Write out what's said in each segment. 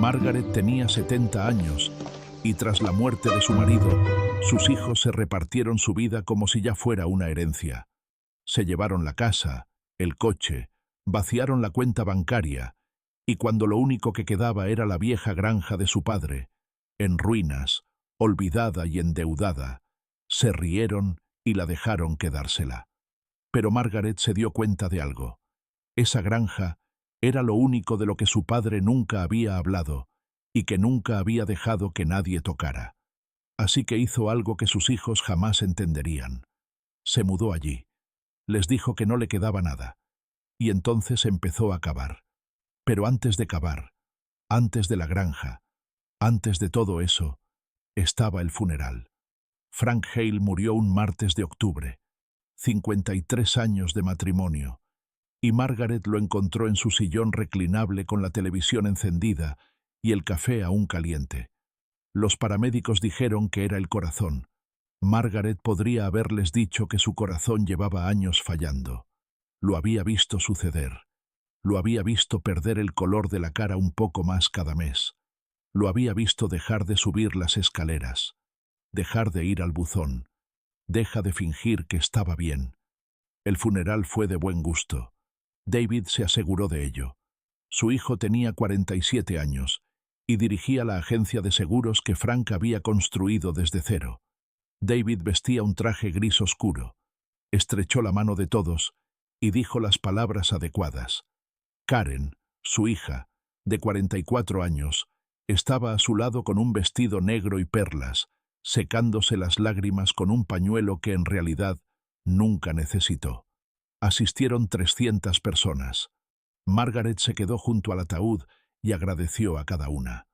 Margaret tenía 70 años y tras la muerte de su marido, sus hijos se repartieron su vida como si ya fuera una herencia. Se llevaron la casa, el coche, vaciaron la cuenta bancaria y cuando lo único que quedaba era la vieja granja de su padre, en ruinas, olvidada y endeudada, se rieron y la dejaron quedársela. Pero Margaret se dio cuenta de algo. Esa granja era lo único de lo que su padre nunca había hablado y que nunca había dejado que nadie tocara. Así que hizo algo que sus hijos jamás entenderían. Se mudó allí. Les dijo que no le quedaba nada. Y entonces empezó a cavar. Pero antes de cavar, antes de la granja, antes de todo eso, estaba el funeral. Frank Hale murió un martes de octubre, 53 años de matrimonio, y Margaret lo encontró en su sillón reclinable con la televisión encendida y el café aún caliente. Los paramédicos dijeron que era el corazón. Margaret podría haberles dicho que su corazón llevaba años fallando. Lo había visto suceder. Lo había visto perder el color de la cara un poco más cada mes. Lo había visto dejar de subir las escaleras, dejar de ir al buzón. Deja de fingir que estaba bien. El funeral fue de buen gusto. David se aseguró de ello. Su hijo tenía 47 años y dirigía la agencia de seguros que Frank había construido desde cero. David vestía un traje gris oscuro, estrechó la mano de todos y dijo las palabras adecuadas. Karen, su hija, de 44 años, estaba a su lado con un vestido negro y perlas, secándose las lágrimas con un pañuelo que en realidad nunca necesitó. Asistieron 300 personas. Margaret se quedó junto al ataúd y agradeció a cada una.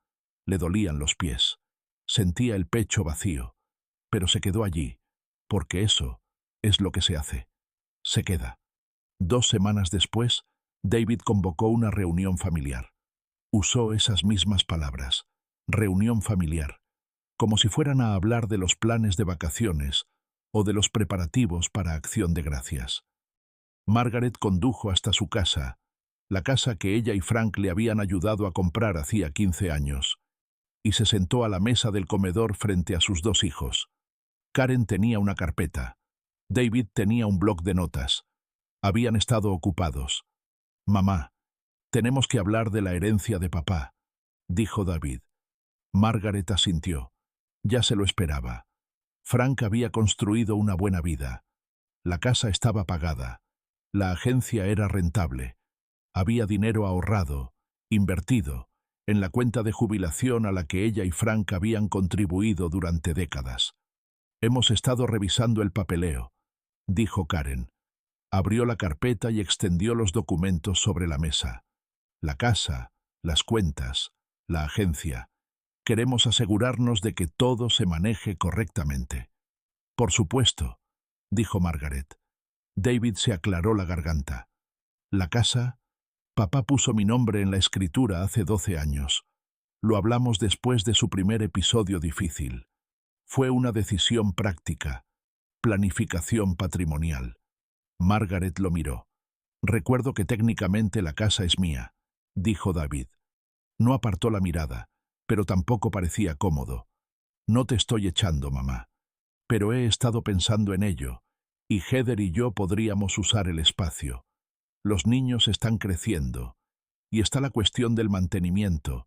Le dolían los pies. Sentía el pecho vacío. Pero se quedó allí, porque eso es lo que se hace. Se queda. 2 semanas después, David convocó una reunión familiar. Usó esas mismas palabras. Reunión familiar. Como si fueran a hablar de los planes de vacaciones o de los preparativos para Acción de Gracias. Margaret condujo hasta su casa, la casa que ella y Frank le habían ayudado a comprar hacía 15 años, y se sentó a la mesa del comedor frente a sus 2 hijos. Karen tenía una carpeta. David tenía un bloc de notas. Habían estado ocupados. «Mamá, tenemos que hablar de la herencia de papá», dijo David. Margaret asintió. Ya se lo esperaba. Frank había construido una buena vida. La casa estaba pagada. La agencia era rentable. Había dinero ahorrado, invertido, en la cuenta de jubilación a la que ella y Frank habían contribuido durante décadas. «Hemos estado revisando el papeleo», dijo Karen. Abrió la carpeta y extendió los documentos sobre la mesa. La casa, las cuentas, la agencia. Queremos asegurarnos de que todo se maneje correctamente. «Por supuesto», dijo Margaret. David se aclaró la garganta. «La casa, papá puso mi nombre en la escritura hace 12 años. Lo hablamos después de su primer episodio difícil. Fue una decisión práctica, planificación patrimonial». Margaret lo miró. «Recuerdo que técnicamente la casa es mía», dijo David. No apartó la mirada, pero tampoco parecía cómodo. «No te estoy echando, mamá, pero he estado pensando en ello, y Heather y yo podríamos usar el espacio. Los niños están creciendo, y está la cuestión del mantenimiento,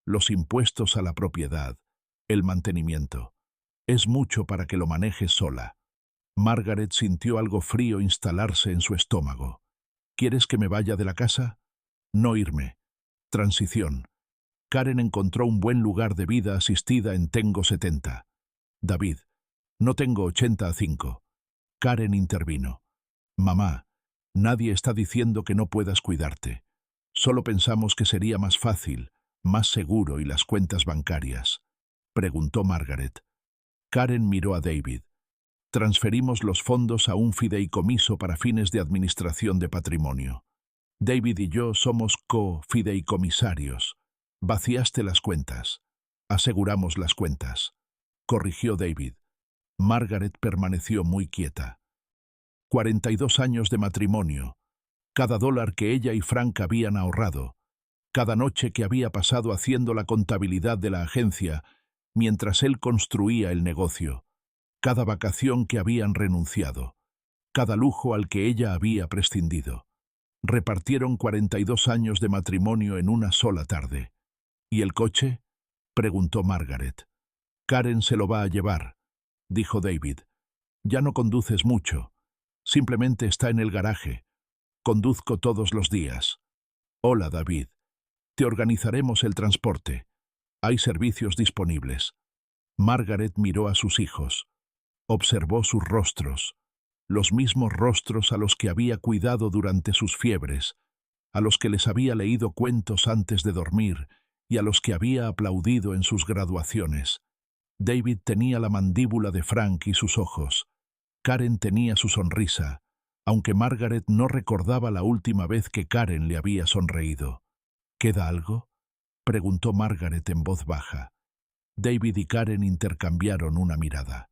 los impuestos a la propiedad, el mantenimiento. Es mucho para que lo manejes sola». Margaret sintió algo frío instalarse en su estómago. «¿Quieres que me vaya de la casa?» «No irme. Transición. Karen encontró un buen lugar de vida asistida en Tengo 70. David, no tengo 85. Karen intervino. «Mamá, nadie está diciendo que no puedas cuidarte. Solo pensamos que sería más fácil, más seguro y las cuentas bancarias», preguntó Margaret. Karen miró a David. «Transferimos los fondos a un fideicomiso para fines de administración de patrimonio. David y yo somos co-fideicomisarios. Vaciaste las cuentas. Aseguramos las cuentas», corrigió David. Margaret permaneció muy quieta. 42 años de matrimonio. Cada dólar que ella y Frank habían ahorrado. cada noche que había pasado haciendo la contabilidad de la agencia mientras él construía el negocio, cada vacación que habían renunciado, cada lujo al que ella había prescindido. Repartieron 42 años de matrimonio en una sola tarde. ¿Y el coche?, preguntó Margaret. Karen se lo va a llevar, dijo David. Ya no conduces mucho. Simplemente está en el garaje. Conduzco todos los días. Hola, David. Te organizaremos el transporte. Hay servicios disponibles. Margaret miró a sus hijos. Observó sus rostros, los mismos rostros a los que había cuidado durante sus fiebres, a los que les había leído cuentos antes de dormir y a los que había aplaudido en sus graduaciones. David tenía la mandíbula de Frank y sus ojos. Karen tenía su sonrisa, aunque Margaret no recordaba la última vez que Karen le había sonreído. ¿Queda algo?, preguntó Margaret en voz baja. David y Karen intercambiaron una mirada.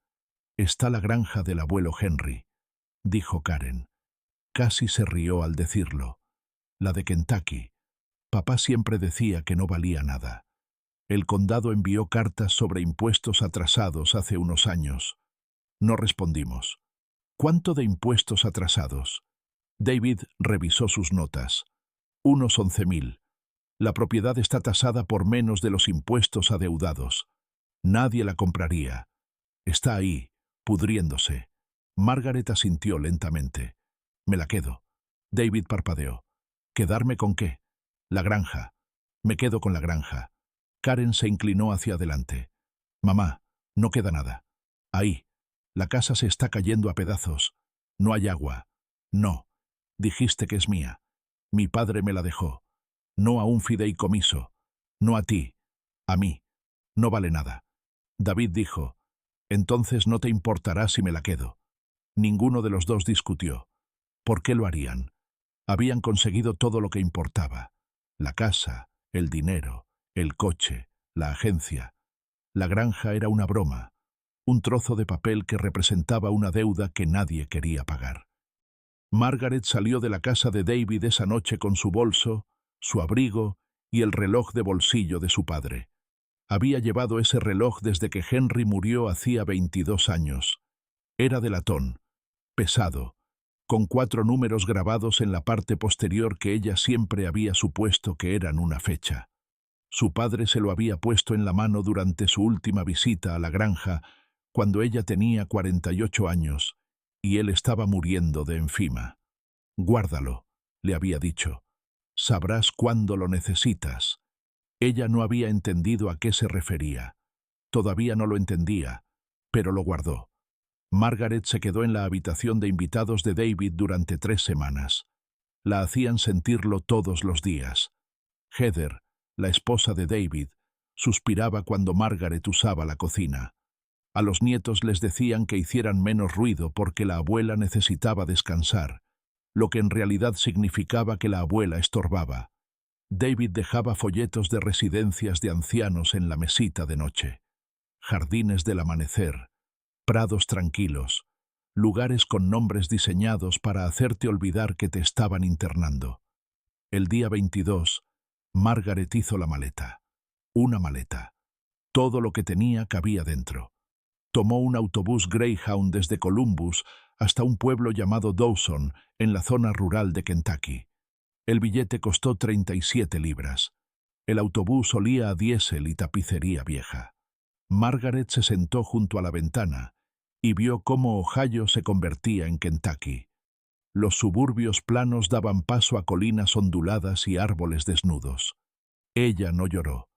Está la granja del abuelo Henry, dijo Karen. Casi se rió al decirlo. La de Kentucky. Papá siempre decía que no valía nada. El condado envió cartas sobre impuestos atrasados hace unos años. No respondimos. ¿Cuánto de impuestos atrasados? David revisó sus notas. Unos 11.000. La propiedad está tasada por menos de los impuestos adeudados. Nadie la compraría. Está ahí, pudriéndose. Margaret asintió lentamente. Me la quedo. David parpadeó. ¿Quedarme con qué? La granja. Me quedo con la granja. Karen se inclinó hacia adelante. Mamá, no queda nada. Ahí. La casa se está cayendo a pedazos. No hay agua. No. Dijiste que es mía. Mi padre me la dejó. No a un fideicomiso. No a ti. A mí. No vale nada. David dijo. Entonces no te importará si me la quedo. Ninguno de los dos discutió. ¿Por qué lo harían? Habían conseguido todo lo que importaba. La casa, el dinero, el coche, la agencia. La granja era una broma. Un trozo de papel que representaba una deuda que nadie quería pagar. Margaret salió de la casa de David esa noche con su bolso, su abrigo y el reloj de bolsillo de su padre. Había llevado ese reloj desde que Henry murió hacía 22 años. Era de latón, pesado, con 4 números grabados en la parte posterior que ella siempre había supuesto que eran una fecha. Su padre se lo había puesto en la mano durante su última visita a la granja, cuando ella tenía 48 años, y él estaba muriendo de enfima. Guárdalo, le había dicho. Sabrás cuándo lo necesitas. Ella no había entendido a qué se refería. Todavía no lo entendía, pero lo guardó. Margaret se quedó en la habitación de invitados de David durante 3 semanas. La hacían sentirlo todos los días. Heather, la esposa de David, suspiraba cuando Margaret usaba la cocina. A los nietos les decían que hicieran menos ruido porque la abuela necesitaba descansar, lo que en realidad significaba que la abuela estorbaba. David dejaba folletos de residencias de ancianos en la mesita de noche. Jardines del amanecer, prados tranquilos, lugares con nombres diseñados para hacerte olvidar que te estaban internando. El día 22, Margaret hizo la maleta. Una maleta. Todo lo que tenía cabía dentro. Tomó un autobús Greyhound desde Columbus hasta un pueblo llamado Dawson, en la zona rural de Kentucky. El billete costó 37 libras. El autobús olía a diésel y tapicería vieja. Margaret se sentó junto a la ventana y vio cómo Ohio se convertía en Kentucky. Los suburbios planos daban paso a colinas onduladas y árboles desnudos. Ella no lloró.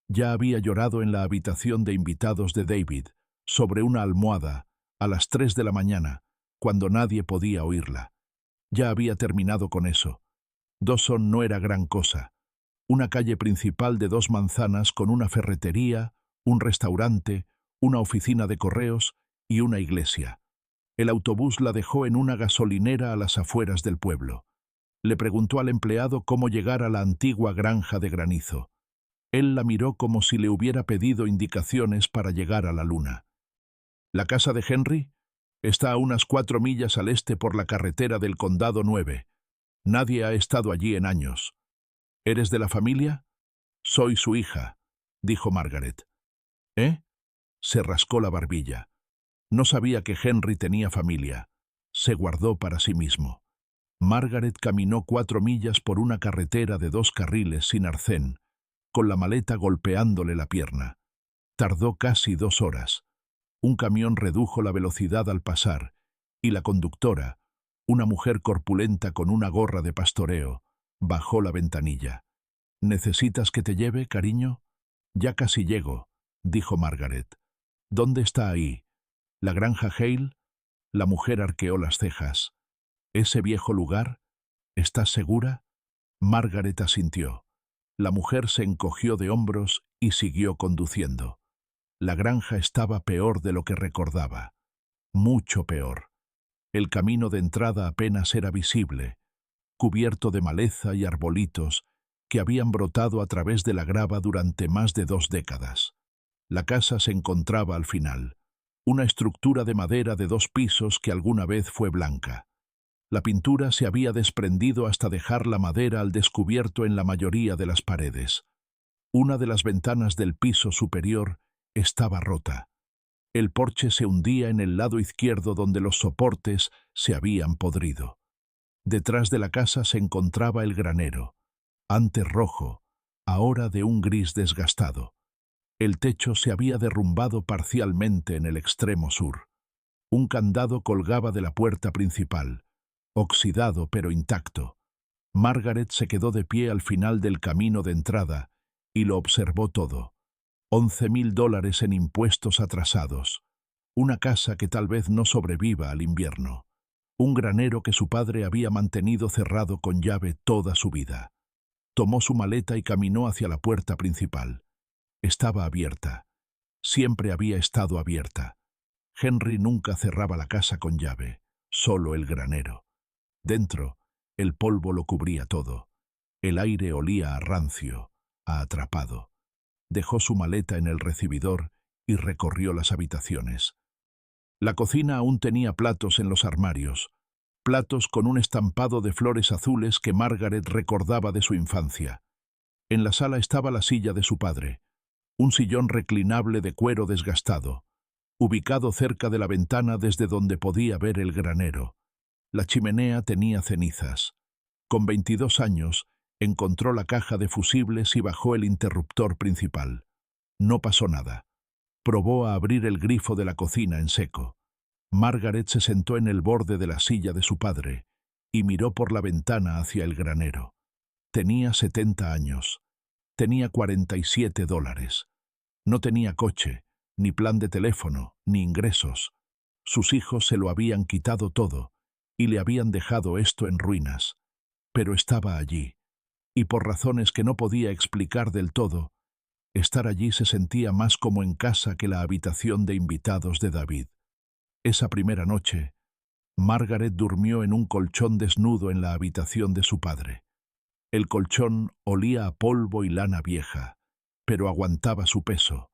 Ya había llorado en la habitación de invitados de David, sobre una almohada, a las 3 de la mañana, cuando nadie podía oírla. Ya había terminado con eso. Dawson no era gran cosa. Una calle principal de 2 manzanas con una ferretería, un restaurante, una oficina de correos y una iglesia. El autobús la dejó en una gasolinera a las afueras del pueblo. Le preguntó al empleado cómo llegar a la antigua granja de granizo. Él la miró como si le hubiera pedido indicaciones para llegar a la luna. ¿La casa de Henry? Está a unas 4 millas al este por la carretera del Condado 9. Nadie ha estado allí en años. ¿Eres de la familia? Soy su hija, dijo Margaret. ¿Eh? Se rascó la barbilla. No sabía que Henry tenía familia. Se guardó para sí mismo. Margaret caminó 4 millas por una carretera de 2 carriles sin arcén, con la maleta golpeándole la pierna. Tardó casi 2 horas. Un camión redujo la velocidad al pasar, y la conductora, una mujer corpulenta con una gorra de pastoreo, bajó la ventanilla. ¿Necesitas que te lleve, cariño? Ya casi llego, dijo Margaret. ¿Dónde está ahí? ¿La granja Hale? La mujer arqueó las cejas. ¿Ese viejo lugar? ¿Estás segura? Margaret asintió. La mujer se encogió de hombros y siguió conduciendo. La granja estaba peor de lo que recordaba. Mucho peor. El camino de entrada apenas era visible, cubierto de maleza y arbolitos que habían brotado a través de la grava durante más de 2 décadas. La casa se encontraba al final, una estructura de madera de 2 pisos que alguna vez fue blanca. La pintura se había desprendido hasta dejar la madera al descubierto en la mayoría de las paredes. Una de las ventanas del piso superior estaba rota. El porche se hundía en el lado izquierdo donde los soportes se habían podrido. Detrás de la casa se encontraba el granero, antes rojo, ahora de un gris desgastado. El techo se había derrumbado parcialmente en el extremo sur. Un candado colgaba de la puerta principal, oxidado pero intacto. Margaret se quedó de pie al final del camino de entrada y lo observó todo. $11,000 en impuestos atrasados. Una casa que tal vez no sobreviva al invierno. Un granero que su padre había mantenido cerrado con llave toda su vida. Tomó su maleta y caminó hacia la puerta principal. Estaba abierta. Siempre había estado abierta. Henry nunca cerraba la casa con llave, solo el granero. Dentro, el polvo lo cubría todo. El aire olía a rancio, a atrapado. Dejó su maleta en el recibidor y recorrió las habitaciones. La cocina aún tenía platos en los armarios, platos con un estampado de flores azules que Margaret recordaba de su infancia. En la sala estaba la silla de su padre, un sillón reclinable de cuero desgastado, ubicado cerca de la ventana desde donde podía ver el granero. La chimenea tenía cenizas. Con 22 años, encontró la caja de fusibles y bajó el interruptor principal. No pasó nada. Probó a abrir el grifo de la cocina en seco. Margaret se sentó en el borde de la silla de su padre y miró por la ventana hacia el granero. Tenía 70 años. Tenía $47. No tenía coche, ni plan de teléfono, ni ingresos. Sus hijos se lo habían quitado todo y le habían dejado esto en ruinas. Pero estaba allí, y por razones que no podía explicar del todo, estar allí se sentía más como en casa que la habitación de invitados de David. Esa primera noche, Margaret durmió en un colchón desnudo en la habitación de su padre. El colchón olía a polvo y lana vieja, pero aguantaba su peso.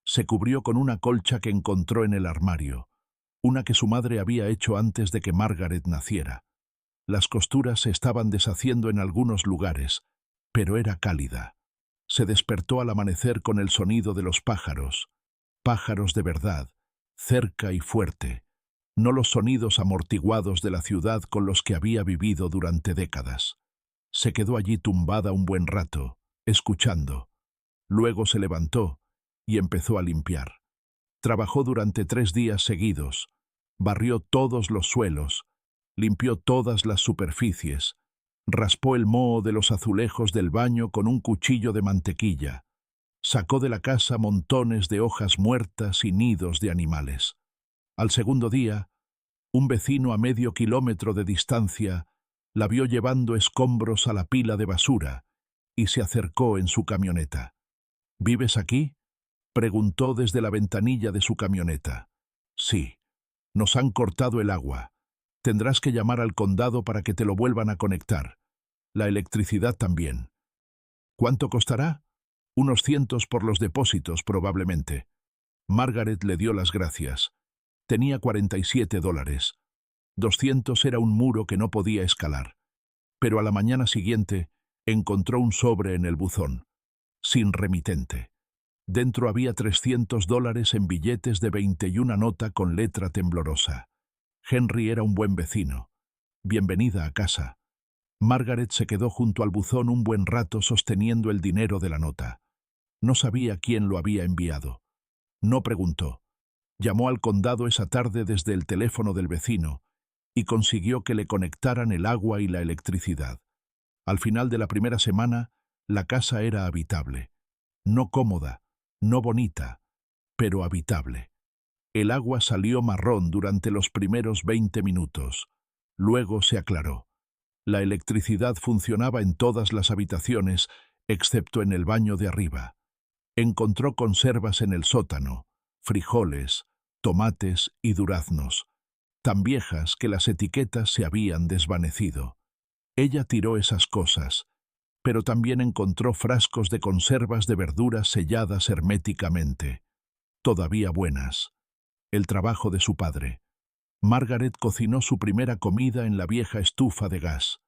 Se cubrió con una colcha que encontró en el armario, una que su madre había hecho antes de que Margaret naciera. Las costuras se estaban deshaciendo en algunos lugares, pero era cálida. Se despertó al amanecer con el sonido de los pájaros, pájaros de verdad, cerca y fuerte, no los sonidos amortiguados de la ciudad con los que había vivido durante décadas. Se quedó allí tumbada un buen rato, escuchando. Luego se levantó y empezó a limpiar. Trabajó durante 3 días seguidos, barrió todos los suelos, limpió todas las superficies, raspó el moho de los azulejos del baño con un cuchillo de mantequilla, sacó de la casa montones de hojas muertas y nidos de animales. Al segundo día, un vecino a medio kilómetro de distancia la vio llevando escombros a la pila de basura y se acercó en su camioneta. ¿Vives aquí?, preguntó desde la ventanilla de su camioneta. Sí. Nos han cortado el agua. Tendrás que llamar al condado para que te lo vuelvan a conectar. La electricidad también. ¿Cuánto costará? Unos cientos por los depósitos, probablemente. Margaret le dio las gracias. Tenía $47. 200 era un muro que no podía escalar. Pero a la mañana siguiente Encontró un sobre en el buzón, sin remitente. Dentro había $300 en billetes de 20 y una nota con letra temblorosa. Henry era un buen vecino. Bienvenida a casa. Margaret se quedó junto al buzón un buen rato sosteniendo el dinero de la nota. No sabía quién lo había enviado. No preguntó. Llamó al condado esa tarde desde el teléfono del vecino y consiguió que le conectaran el agua y la electricidad. Al final de la primera semana, la casa era habitable. No cómoda, no bonita, pero habitable. El agua salió marrón durante los primeros 20 minutos. Luego se aclaró. La electricidad funcionaba en todas las habitaciones, excepto en el baño de arriba. Encontró conservas en el sótano, frijoles, tomates y duraznos, tan viejas que las etiquetas se habían desvanecido. Ella tiró esas cosas, pero también encontró frascos de conservas de verduras selladas herméticamente, todavía buenas. El trabajo de su padre. Margaret cocinó su primera comida en la vieja estufa de gas.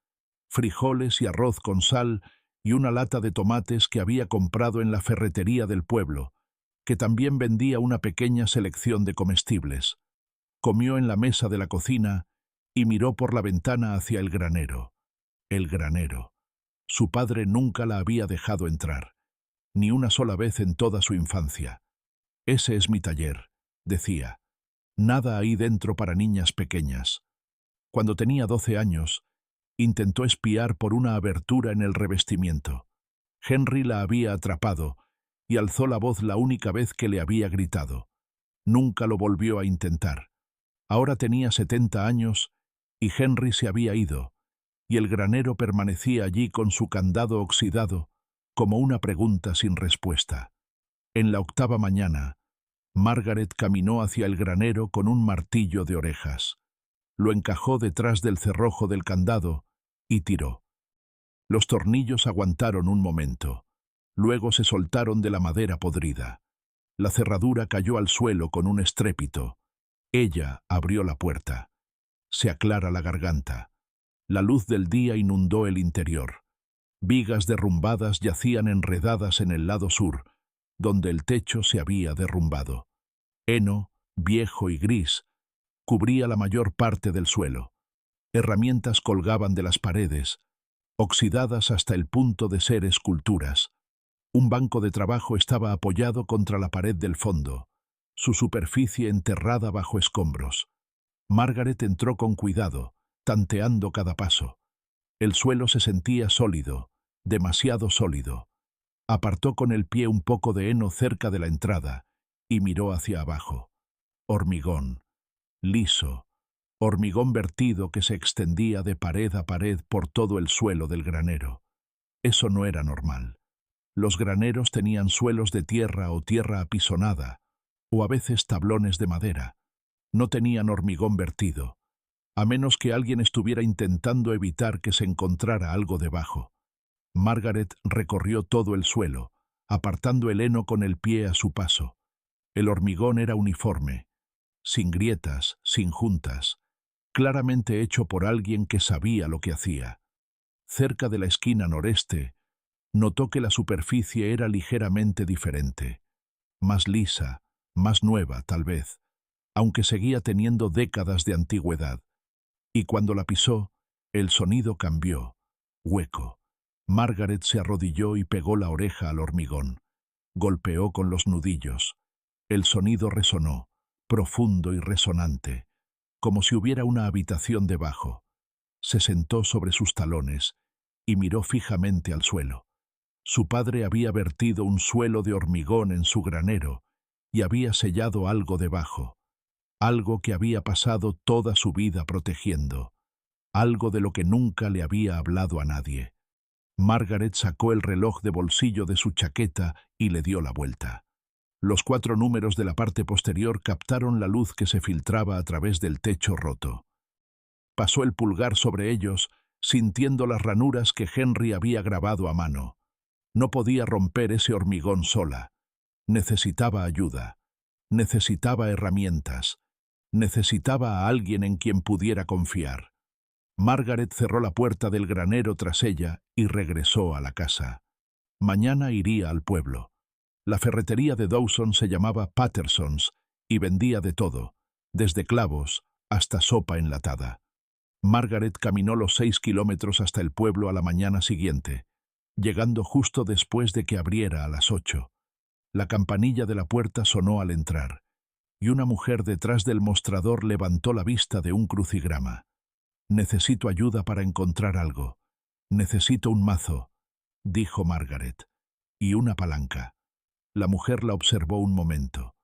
Frijoles y arroz con sal y una lata de tomates que había comprado en la ferretería del pueblo, que también vendía una pequeña selección de comestibles. Comió en la mesa de la cocina y miró por la ventana hacia el granero. El granero. Su padre nunca la había dejado entrar, ni una sola vez en toda su infancia. Ese es mi taller, decía. Nada ahí dentro para niñas pequeñas. Cuando tenía 12 años, intentó espiar por una abertura en el revestimiento. Henry la había atrapado y alzó la voz la única vez que le había gritado. Nunca lo volvió a intentar. Ahora tenía 70 años y Henry se había ido, y el granero permanecía allí con su candado oxidado, como una pregunta sin respuesta. En la octava mañana, Margaret caminó hacia el granero con un martillo de orejas. Lo encajó detrás del cerrojo del candado y tiró. Los tornillos aguantaron un momento. Luego se soltaron de la madera podrida. La cerradura cayó al suelo con un estrépito. Ella abrió la puerta. Se aclara la garganta. La luz del día inundó el interior. Vigas derrumbadas yacían enredadas en el lado sur, donde el techo se había derrumbado. Heno, viejo y gris, cubría la mayor parte del suelo. Herramientas colgaban de las paredes, oxidadas hasta el punto de ser esculturas. Un banco de trabajo estaba apoyado contra la pared del fondo, su superficie enterrada bajo escombros. Margaret entró con cuidado, tanteando cada paso. El suelo se sentía sólido, demasiado sólido. Apartó con el pie un poco de heno cerca de la entrada y miró hacia abajo. Hormigón, liso, hormigón vertido que se extendía de pared a pared por todo el suelo del granero. Eso no era normal. Los graneros tenían suelos de tierra o tierra apisonada, o a veces tablones de madera. No tenían hormigón vertido, a menos que alguien estuviera intentando evitar que se encontrara algo debajo. Margaret recorrió todo el suelo, apartando el heno con el pie a su paso. El hormigón era uniforme, sin grietas, sin juntas, claramente hecho por alguien que sabía lo que hacía. Cerca de la esquina noreste, notó que la superficie era ligeramente diferente, más lisa, más nueva, tal vez, aunque seguía teniendo décadas de antigüedad. Y cuando la pisó, el sonido cambió, hueco. Margaret se arrodilló y pegó la oreja al hormigón. Golpeó con los nudillos. El sonido resonó, profundo y resonante, como si hubiera una habitación debajo. Se sentó sobre sus talones y miró fijamente al suelo. Su padre había vertido un suelo de hormigón en su granero y había sellado algo debajo, algo que había pasado toda su vida protegiendo, algo de lo que nunca le había hablado a nadie. Margaret sacó el reloj de bolsillo de su chaqueta y le dio la vuelta. Los 4 números de la parte posterior captaron la luz que se filtraba a través del techo roto. Pasó el pulgar sobre ellos, sintiendo las ranuras que Henry había grabado a mano. No podía romper ese hormigón sola. Necesitaba ayuda. Necesitaba herramientas. Necesitaba a alguien en quien pudiera confiar. Margaret cerró la puerta del granero tras ella y regresó a la casa. Mañana iría al pueblo. La ferretería de Dawson se llamaba Patterson's y vendía de todo, desde clavos hasta sopa enlatada. Margaret caminó los 6 kilómetros hasta el pueblo a la mañana siguiente, llegando justo después de que abriera a las 8. La campanilla de la puerta sonó al entrar, y una mujer detrás del mostrador levantó la vista de un crucigrama. «Necesito ayuda para encontrar algo. Necesito un mazo», dijo Margaret. «Y una palanca». La mujer la observó un momento.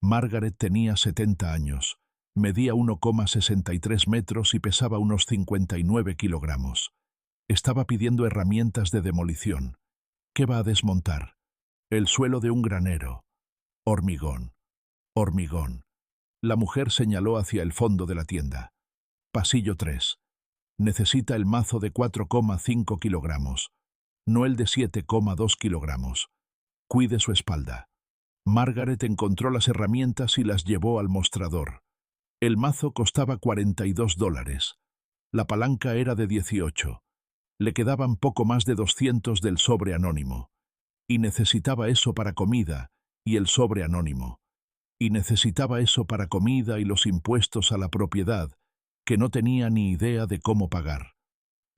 Margaret tenía 70 años, medía 1,63 metros y pesaba unos 59 kilogramos. Estaba pidiendo herramientas de demolición. ¿Qué va a desmontar? El suelo de un granero. Hormigón. Hormigón. La mujer señaló hacia el fondo de la tienda. Pasillo 3. Necesita el mazo de 4,5 kilogramos, no el de 7,2 kilogramos. Cuide su espalda. Margaret encontró las herramientas y las llevó al mostrador. El mazo costaba $42. La palanca era de 18. Le quedaban poco más de 200 del sobre anónimo. Y necesitaba eso para comida y el sobre anónimo. Y necesitaba eso para comida y los impuestos a la propiedad, que no tenía ni idea de cómo pagar.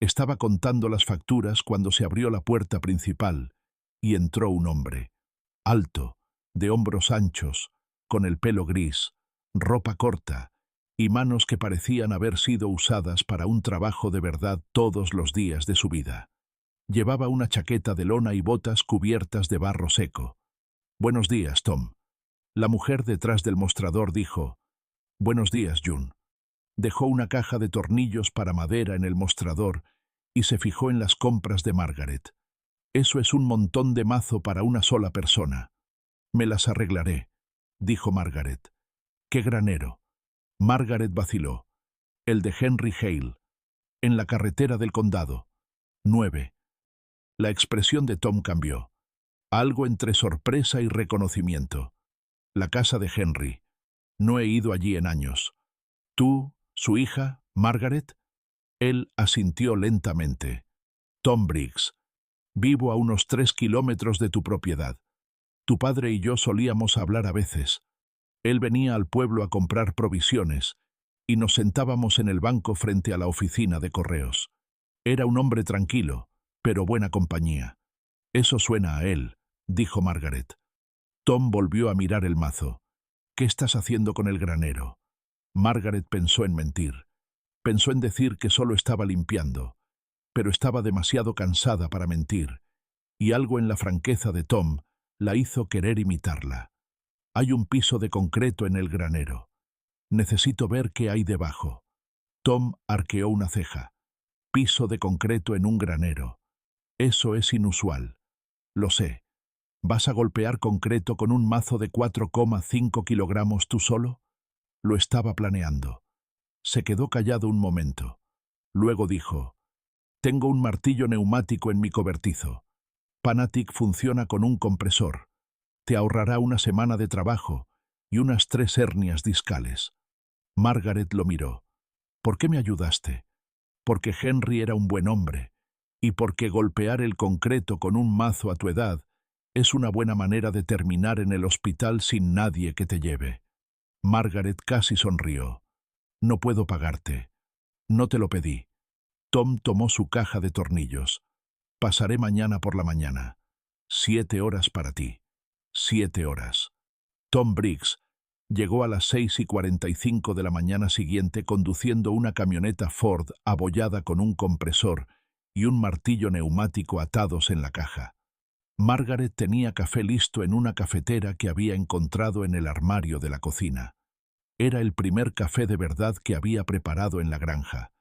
Estaba contando las facturas cuando se abrió la puerta principal y entró un hombre, alto, de hombros anchos, con el pelo gris, ropa corta y manos que parecían haber sido usadas para un trabajo de verdad todos los días de su vida. Llevaba una chaqueta de lona y botas cubiertas de barro seco. «Buenos días, Tom». La mujer detrás del mostrador dijo, «Buenos días, June». Dejó una caja de tornillos para madera en el mostrador y se fijó en las compras de Margaret. «Eso es un montón de mazo para una sola persona». «Me las arreglaré», dijo Margaret. «¿Qué granero?» Margaret vaciló. «El de Henry Hale, en la carretera del condado. 9». La expresión de Tom cambió. Algo entre sorpresa y reconocimiento. «La casa de Henry. No he ido allí en años». «¿Tú, su hija, Margaret?» Él asintió lentamente. «Tom Briggs. Vivo a unos 3 kilómetros de tu propiedad. Tu padre y yo solíamos hablar a veces. Él venía al pueblo a comprar provisiones y nos sentábamos en el banco frente a la oficina de correos. Era un hombre tranquilo, pero buena compañía». «Eso suena a él», dijo Margaret. Tom volvió a mirar el mazo. «¿Qué estás haciendo con el granero?» Margaret pensó en mentir. Pensó en decir que solo estaba limpiando, pero estaba demasiado cansada para mentir, y algo en la franqueza de Tom la hizo querer imitarla. «Hay un piso de concreto en el granero. Necesito ver qué hay debajo». Tom arqueó una ceja. «Piso de concreto en un granero. Eso es inusual. Lo sé. ¿Vas a golpear concreto con un mazo de 4,5 kilogramos tú solo?» Lo estaba planeando. Se quedó callado un momento. Luego dijo, «Tengo un martillo neumático en mi cobertizo. Panatic funciona con un compresor. Te ahorrará una semana de trabajo y unas 3 hernias discales». Margaret lo miró. «¿Por qué me ayudaste?» «Porque Henry era un buen hombre, y porque golpear el concreto con un mazo a tu edad es una buena manera de terminar en el hospital sin nadie que te lleve». Margaret casi sonrió. «No puedo pagarte. No te lo pedí». Tom tomó su caja de tornillos. «Pasaré mañana por la mañana. 7 horas para ti. 7 horas». Tom Briggs llegó a las 6:45 de la mañana siguiente conduciendo una camioneta Ford abollada con un compresor y un martillo neumático atados en la caja. Margaret tenía café listo en una cafetera que había encontrado en el armario de la cocina. Era el primer café de verdad que había preparado en la granja,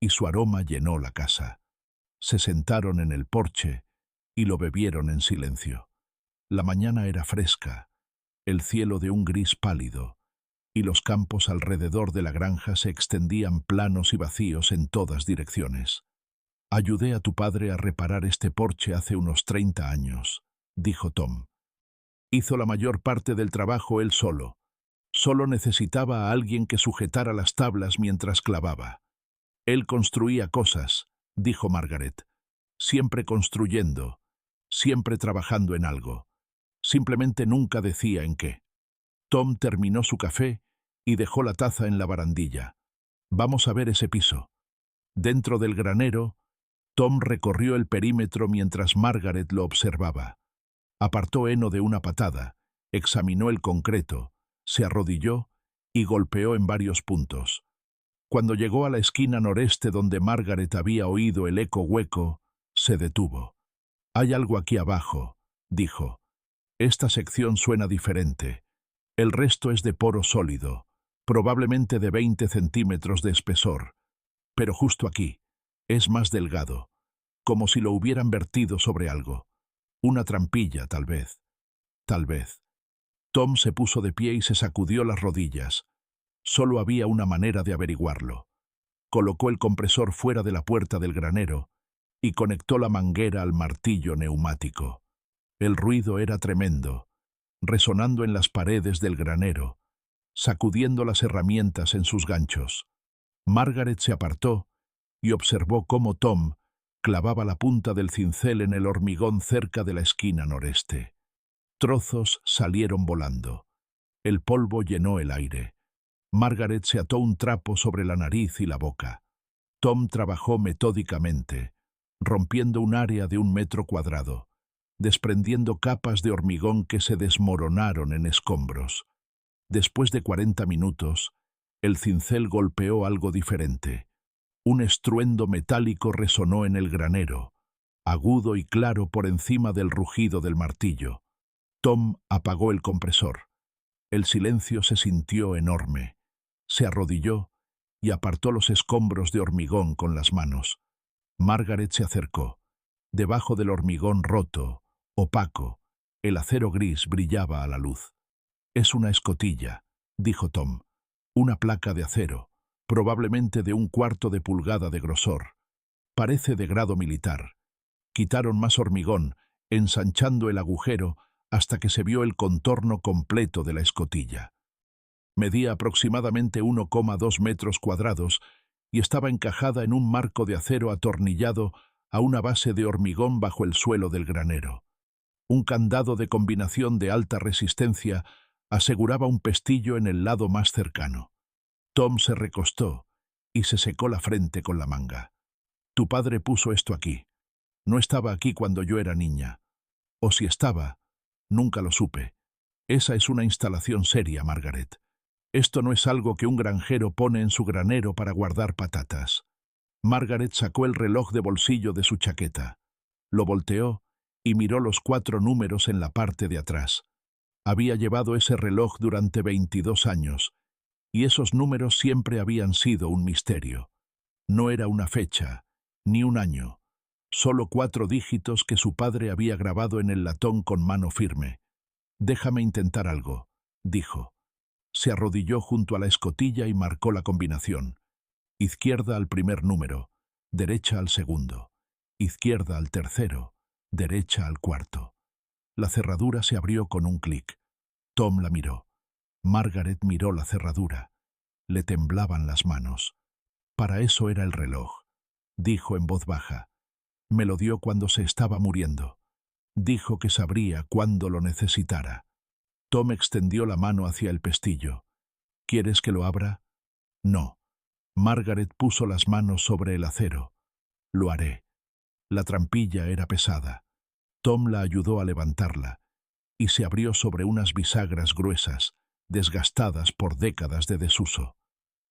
y su aroma llenó la casa. Se sentaron en el porche y lo bebieron en silencio. La mañana era fresca, el cielo de un gris pálido, y los campos alrededor de la granja se extendían planos y vacíos en todas direcciones. «Ayudé a tu padre a reparar este porche hace unos 30 años», dijo Tom. «Hizo la mayor parte del trabajo él solo. Solo necesitaba a alguien que sujetara las tablas mientras clavaba. Él construía cosas, dijo Margaret. Siempre construyendo, siempre trabajando en algo. Simplemente nunca decía en qué. Tom terminó su café y dejó la taza en la barandilla. Vamos a ver ese piso. Dentro del granero, Tom recorrió el perímetro mientras Margaret lo observaba. Apartó heno de una patada, examinó el concreto, se arrodilló y golpeó en varios puntos. Cuando llegó a la esquina noreste donde Margaret había oído el eco hueco, se detuvo. «Hay algo aquí abajo», dijo. «Esta sección suena diferente. El resto es de poro sólido, probablemente de 20 centímetros de espesor. Pero justo aquí, es más delgado, como si lo hubieran vertido sobre algo. Una trampilla, tal vez. Tal vez». Tom se puso de pie y se sacudió las rodillas. Solo había una manera de averiguarlo. Colocó el compresor fuera de la puerta del granero y conectó la manguera al martillo neumático. El ruido era tremendo, resonando en las paredes del granero, sacudiendo las herramientas en sus ganchos. Margaret se apartó y observó cómo Tom clavaba la punta del cincel en el hormigón cerca de la esquina noreste. Trozos salieron volando. El polvo llenó el aire. Margaret se ató un trapo sobre la nariz y la boca. Tom trabajó metódicamente, rompiendo un área de 1 metro cuadrado, desprendiendo capas de hormigón que se desmoronaron en escombros. Después de 40 minutos, el cincel golpeó algo diferente. Un estruendo metálico resonó en el granero, agudo y claro por encima del rugido del martillo. Tom apagó el compresor. El silencio se sintió enorme. Se arrodilló y apartó los escombros de hormigón con las manos. Margaret se acercó. Debajo del hormigón roto, opaco, el acero gris brillaba a la luz. «Es una escotilla», dijo Tom. «Una placa de acero, probablemente de 1/4 de pulgada de grosor. Parece de grado militar». Quitaron más hormigón, ensanchando el agujero hasta que se vio el contorno completo de la escotilla. Medía aproximadamente 1,2 metros cuadrados y estaba encajada en un marco de acero atornillado a una base de hormigón bajo el suelo del granero. Un candado de combinación de alta resistencia aseguraba un pestillo en el lado más cercano. Tom se recostó y se secó la frente con la manga. «Tu padre puso esto aquí. No estaba aquí cuando yo era niña. O si estaba, nunca lo supe. Esa es una instalación seria, Margaret. Esto no es algo que un granjero pone en su granero para guardar patatas». Margaret sacó el reloj de bolsillo de su chaqueta. Lo volteó y miró los 4 números en la parte de atrás. Había llevado ese reloj durante 22 años, y esos números siempre habían sido un misterio. No era una fecha, ni un año, solo 4 dígitos que su padre había grabado en el latón con mano firme. «Déjame intentar algo», dijo. Se arrodilló junto a la escotilla y marcó la combinación. Izquierda al primer número, derecha al segundo, izquierda al tercero, derecha al cuarto. La cerradura se abrió con un clic. Tom la miró. Margaret miró la cerradura. Le temblaban las manos. «Para eso era el reloj», dijo en voz baja. «Me lo dio cuando se estaba muriendo. Dijo que sabría cuándo lo necesitara». Tom extendió la mano hacia el pestillo. «¿Quieres que lo abra?» «No». Margaret puso las manos sobre el acero. «Lo haré». La trampilla era pesada. Tom la ayudó a levantarla y se abrió sobre unas bisagras gruesas, desgastadas por décadas de desuso.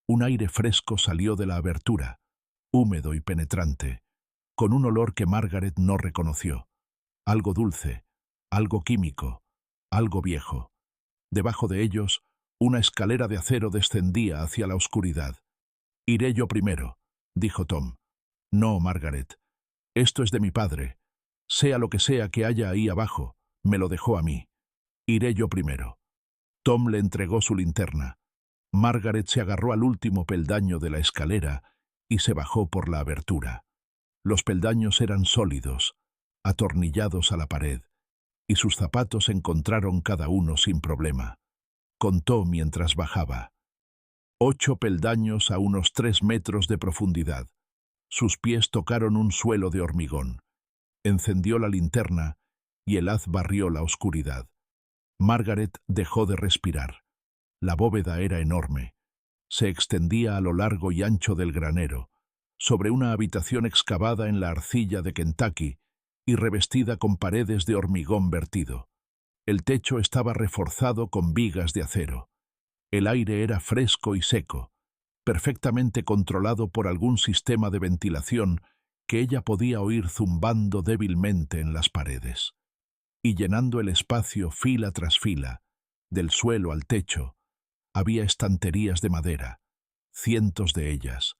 Un aire fresco salió de la abertura, húmedo y penetrante, con un olor que Margaret no reconoció. Algo dulce, algo químico, algo viejo. Debajo de ellos, una escalera de acero descendía hacia la oscuridad. «Iré yo primero», dijo Tom. «No, Margaret. Esto es de mi padre. Sea lo que sea que haya ahí abajo, me lo dejó a mí. Iré yo primero». Tom le entregó su linterna. Margaret se agarró al último peldaño de la escalera y se bajó por la abertura. Los peldaños eran sólidos, atornillados a la pared, y sus zapatos encontraron cada uno sin problema. Contó mientras bajaba. 8 peldaños a unos 3 metros de profundidad. Sus pies tocaron un suelo de hormigón. Encendió la linterna y el haz barrió la oscuridad. Margaret dejó de respirar. La bóveda era enorme. Se extendía a lo largo y ancho del granero, sobre una habitación excavada en la arcilla de Kentucky y revestida con paredes de hormigón vertido. El techo estaba reforzado con vigas de acero. El aire era fresco y seco, perfectamente controlado por algún sistema de ventilación que ella podía oír zumbando débilmente en las paredes. Y llenando el espacio fila tras fila, del suelo al techo, había estanterías de madera, cientos de ellas,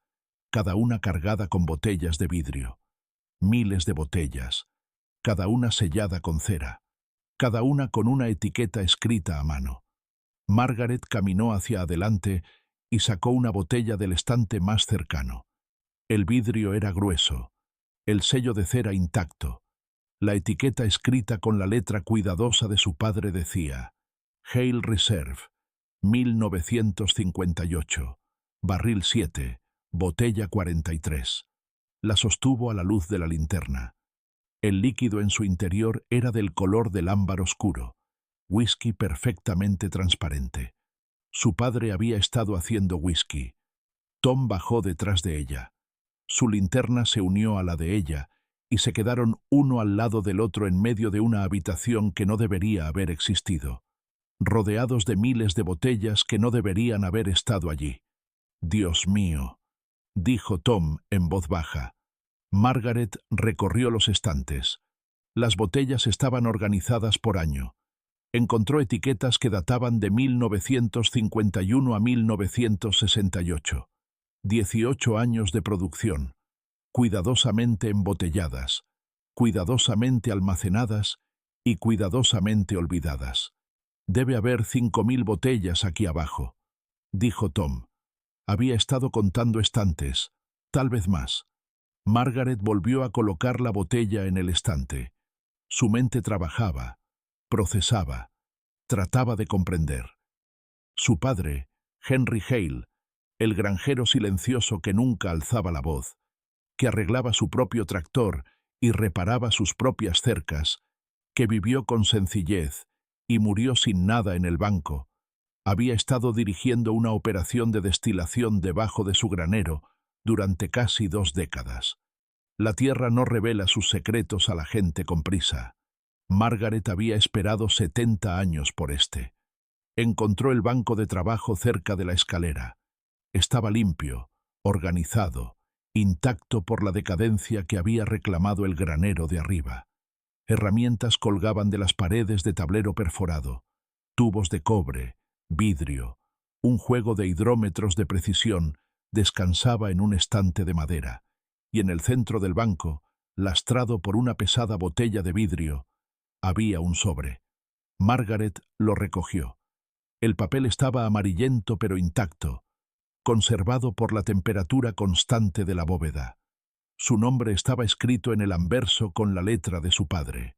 cada una cargada con botellas de vidrio, miles de botellas, cada una sellada con cera, cada una con una etiqueta escrita a mano. Margaret caminó hacia adelante y sacó una botella del estante más cercano. El vidrio era grueso, el sello de cera intacto. La etiqueta escrita con la letra cuidadosa de su padre decía: Hale Reserve, 1958, barril 7, botella 43. La sostuvo a la luz de la linterna. El líquido en su interior era del color del ámbar oscuro, whisky perfectamente transparente. Su padre había estado haciendo whisky. Tom bajó detrás de ella. Su linterna se unió a la de ella y se quedaron uno al lado del otro en medio de una habitación que no debería haber existido, rodeados de miles de botellas que no deberían haber estado allí. «Dios mío», dijo Tom en voz baja. Margaret recorrió los estantes. Las botellas estaban organizadas por año. Encontró etiquetas que databan de 1951 a 1968. 18 años de producción, cuidadosamente embotelladas, cuidadosamente almacenadas y cuidadosamente olvidadas. «Debe haber 5.000 botellas aquí abajo», dijo Tom. Había estado contando estantes, tal vez más. Margaret volvió a colocar la botella en el estante. Su mente trabajaba, procesaba, trataba de comprender. Su padre, Henry Hale, el granjero silencioso que nunca alzaba la voz, que arreglaba su propio tractor y reparaba sus propias cercas, que vivió con sencillez y murió sin nada en el banco, había estado dirigiendo una operación de destilación debajo de su granero durante casi 2 décadas. La tierra no revela sus secretos a la gente con prisa. Margaret había esperado 70 años por este. Encontró el banco de trabajo cerca de la escalera. Estaba limpio, organizado, intacto por la decadencia que había reclamado el granero de arriba. Herramientas colgaban de las paredes de tablero perforado, tubos de cobre, vidrio, un juego de hidrómetros de precisión descansaba en un estante de madera, y en el centro del banco, lastrado por una pesada botella de vidrio, había un sobre. Margaret lo recogió. El papel estaba amarillento pero intacto, conservado por la temperatura constante de la bóveda. Su nombre estaba escrito en el anverso con la letra de su padre.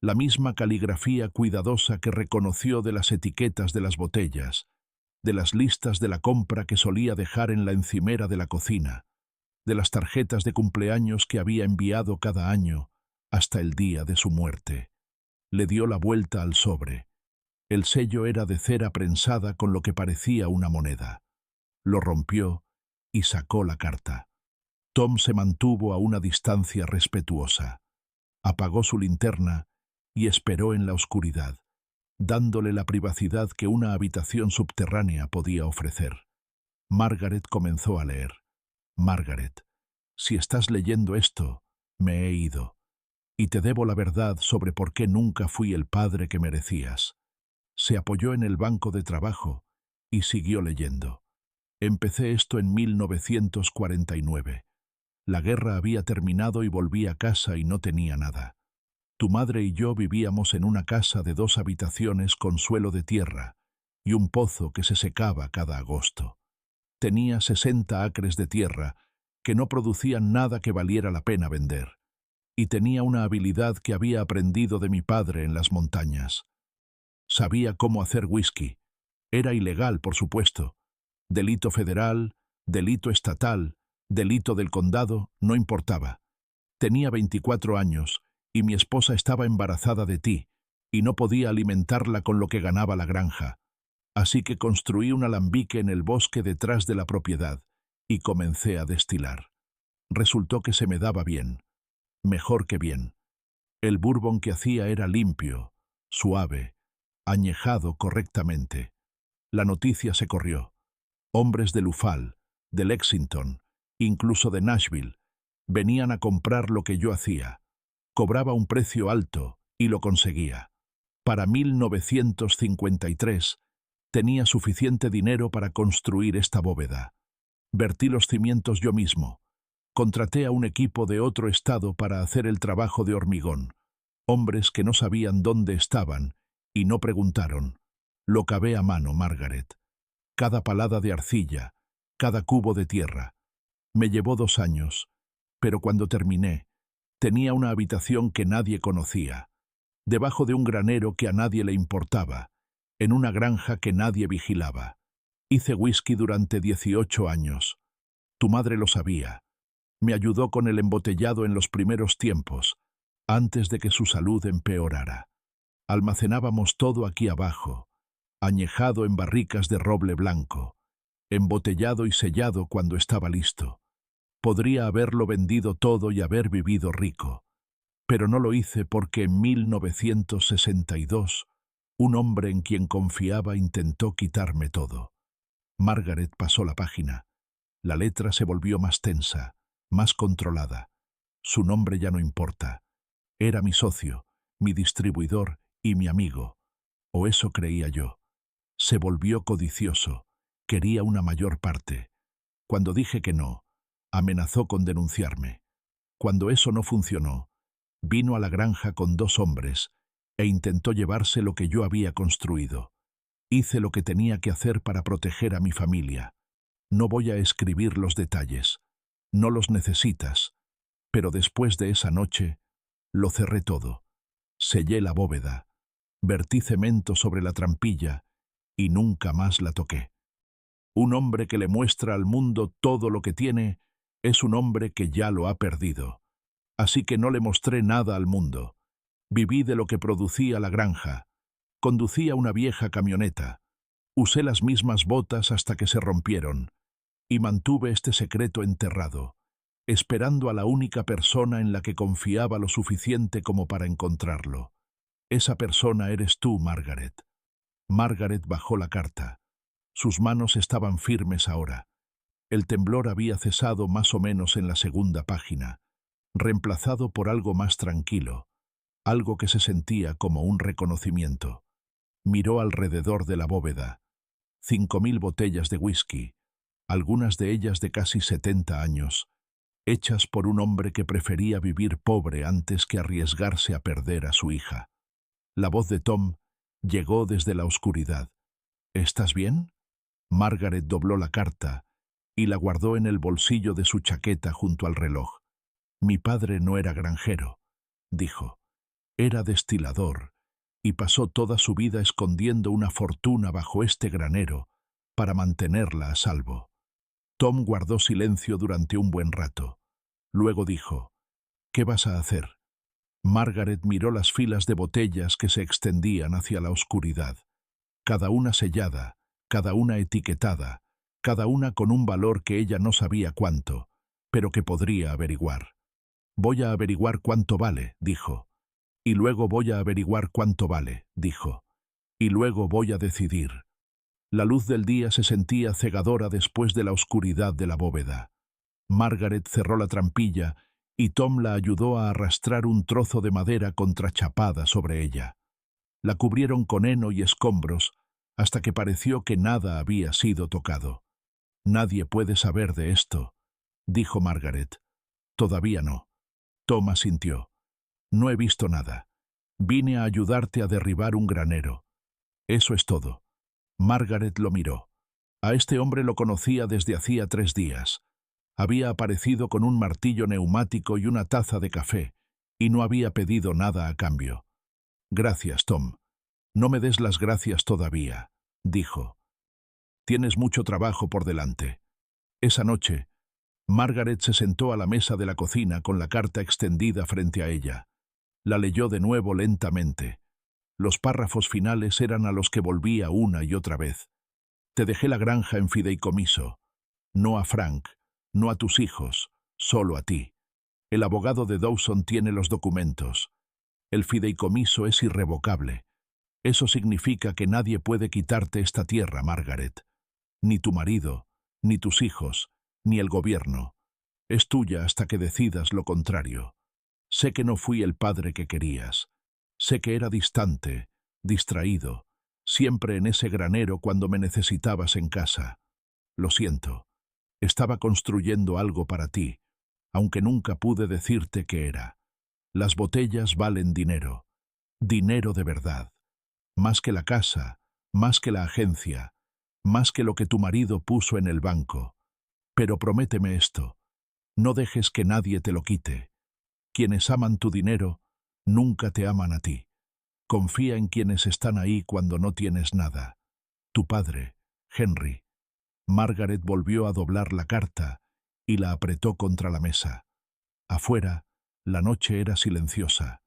La misma caligrafía cuidadosa que reconoció de las etiquetas de las botellas, de las listas de la compra que solía dejar en la encimera de la cocina, de las tarjetas de cumpleaños que había enviado cada año hasta el día de su muerte. Le dio la vuelta al sobre. El sello era de cera prensada con lo que parecía una moneda. Lo rompió y sacó la carta. Tom se mantuvo a una distancia respetuosa. Apagó su linterna y esperó en la oscuridad, dándole la privacidad que una habitación subterránea podía ofrecer. Margaret comenzó a leer. «Margaret, si estás leyendo esto, me he ido, y te debo la verdad sobre por qué nunca fui el padre que merecías». Se apoyó en el banco de trabajo y siguió leyendo. «Empecé esto en 1949. La guerra había terminado y volví a casa y no tenía nada. Tu madre y yo vivíamos en una casa de 2 habitaciones con suelo de tierra y un pozo que se secaba cada agosto. Tenía 60 acres de tierra que no producían nada que valiera la pena vender, y tenía una habilidad que había aprendido de mi padre en las montañas. Sabía cómo hacer whisky. Era ilegal, por supuesto, Delito federal, delito estatal, delito del condado, no importaba. Tenía 24 años y mi esposa estaba embarazada de ti y no podía alimentarla con lo que ganaba la granja. Así que construí un alambique en el bosque detrás de la propiedad y comencé a destilar. Resultó que se me daba bien, mejor que bien. El bourbon que hacía era limpio, suave, añejado correctamente. La noticia se corrió. Hombres de Lufal, de Lexington, incluso de Nashville, venían a comprar lo que yo hacía. Cobraba un precio alto y lo conseguía. Para 1953 tenía suficiente dinero para construir esta bóveda. Vertí los cimientos yo mismo. Contraté a un equipo de otro estado para hacer el trabajo de hormigón. Hombres que no sabían dónde estaban y no preguntaron. Lo cavé a mano, Margaret. Cada palada de arcilla, cada cubo de tierra. Me llevó 2 años, pero cuando terminé, tenía una habitación que nadie conocía, debajo de un granero que a nadie le importaba, en una granja que nadie vigilaba. Hice whisky durante 18 años. Tu madre lo sabía. Me ayudó con el embotellado en los primeros tiempos, antes de que su salud empeorara. Almacenábamos todo aquí abajo, añejado en barricas de roble blanco, embotellado y sellado cuando estaba listo. Podría haberlo vendido todo y haber vivido rico, pero no lo hice porque en 1962 un hombre en quien confiaba intentó quitarme todo. Margaret pasó la página. La letra se volvió más tensa, más controlada. Su nombre ya no importa. Era mi socio, mi distribuidor y mi amigo. O eso creía yo. Se volvió codicioso. Quería una mayor parte. Cuando dije que no, amenazó con denunciarme. Cuando eso no funcionó, vino a la granja con 2 hombres e intentó llevarse lo que yo había construido. Hice lo que tenía que hacer para proteger a mi familia. No voy a escribir los detalles. No los necesitas. Pero después de esa noche, lo cerré todo. Sellé la bóveda. Vertí cemento sobre la trampilla y nunca más la toqué. Un hombre que le muestra al mundo todo lo que tiene es un hombre que ya lo ha perdido. Así que no le mostré nada al mundo. Viví de lo que producía la granja. Conducía una vieja camioneta. Usé las mismas botas hasta que se rompieron. Y mantuve este secreto enterrado, esperando a la única persona en la que confiaba lo suficiente como para encontrarlo. Esa persona eres tú, Margaret. Margaret bajó la carta. Sus manos estaban firmes ahora. El temblor había cesado más o menos en la segunda página, reemplazado por algo más tranquilo, algo que se sentía como un reconocimiento. Miró alrededor de la bóveda. 5.000 botellas de whisky, algunas de ellas de casi 70 años, hechas por un hombre que prefería vivir pobre antes que arriesgarse a perder a su hija. La voz de Tom llegó desde la oscuridad. ¿Estás bien? Margaret dobló la carta y la guardó en el bolsillo de su chaqueta junto al reloj. Mi padre no era granjero, dijo. Era destilador y pasó toda su vida escondiendo una fortuna bajo este granero para mantenerla a salvo. Tom guardó silencio durante un buen rato. Luego dijo, ¿qué vas a hacer? Margaret miró las filas de botellas que se extendían hacia la oscuridad, cada una sellada, cada una etiquetada, cada una con un valor que ella no sabía cuánto, pero que podría averiguar. Voy a averiguar cuánto vale, dijo. Y luego voy a averiguar cuánto vale, dijo. Y luego voy a decidir. La luz del día se sentía cegadora después de la oscuridad de la bóveda. Margaret cerró la trampilla y Tom la ayudó a arrastrar un trozo de madera contrachapada sobre ella. La cubrieron con heno y escombros hasta que pareció que nada había sido tocado. Nadie puede saber de esto, dijo Margaret. Todavía no. Tom asintió. No he visto nada. Vine a ayudarte a derribar un granero. Eso es todo. Margaret lo miró. A este hombre lo conocía desde hacía 3 días. Había aparecido con un martillo neumático y una taza de café, y no había pedido nada a cambio. Gracias, Tom. No me des las gracias todavía, dijo. Tienes mucho trabajo por delante. Esa noche, Margaret se sentó a la mesa de la cocina con la carta extendida frente a ella. La leyó de nuevo lentamente. Los párrafos finales eran a los que volvía una y otra vez. Te dejé la granja en fideicomiso. No a Frank, no a tus hijos, solo a ti. El abogado de Dawson tiene los documentos. El fideicomiso es irrevocable. Eso significa que nadie puede quitarte esta tierra, Margaret. Ni tu marido, ni tus hijos, ni el gobierno. Es tuya hasta que decidas lo contrario. Sé que no fui el padre que querías. Sé que era distante, distraído, siempre en ese granero cuando me necesitabas en casa. Lo siento. Estaba construyendo algo para ti, aunque nunca pude decirte qué era. Las botellas valen dinero. Dinero de verdad. Más que la casa, más que la agencia, más que lo que tu marido puso en el banco. Pero prométeme esto. No dejes que nadie te lo quite. Quienes aman tu dinero, nunca te aman a ti. Confía en quienes están ahí cuando no tienes nada. Tu padre, Henry. Margaret volvió a doblar la carta y la apretó contra la mesa. Afuera, la noche era silenciosa,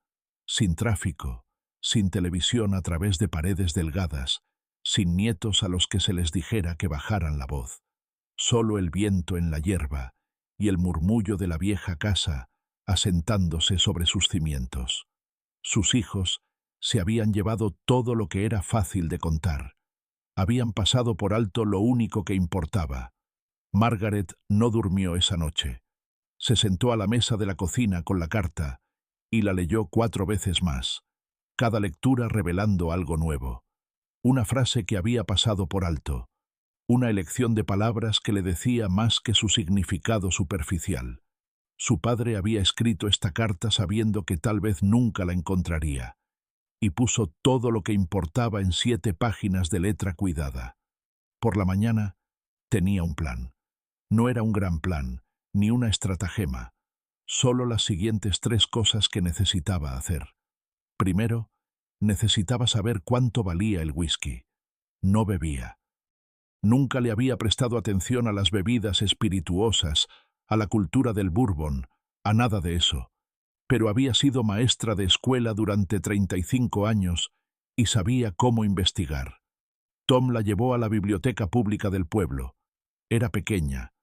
sin tráfico, sin televisión a través de paredes delgadas, sin nietos a los que se les dijera que bajaran la voz. Solo el viento en la hierba y el murmullo de la vieja casa asentándose sobre sus cimientos. Sus hijos se habían llevado todo lo que era fácil de contar. Habían pasado por alto lo único que importaba. Margaret no durmió esa noche. Se sentó a la mesa de la cocina con la carta y la leyó 4 veces más, cada lectura revelando algo nuevo. Una frase que había pasado por alto, una elección de palabras que le decía más que su significado superficial. Su padre había escrito esta carta sabiendo que tal vez nunca la encontraría, y puso todo lo que importaba en 7 páginas de letra cuidada. Por la mañana tenía un plan. No era un gran plan, ni una estratagema, solo las siguientes 3 cosas que necesitaba hacer. Primero, necesitaba saber cuánto valía el whisky. No bebía. Nunca le había prestado atención a las bebidas espirituosas, a la cultura del bourbon, a nada de eso. Pero había sido maestra de escuela durante 35 años y sabía cómo investigar. Tom la llevó a la biblioteca pública del pueblo. Era pequeña,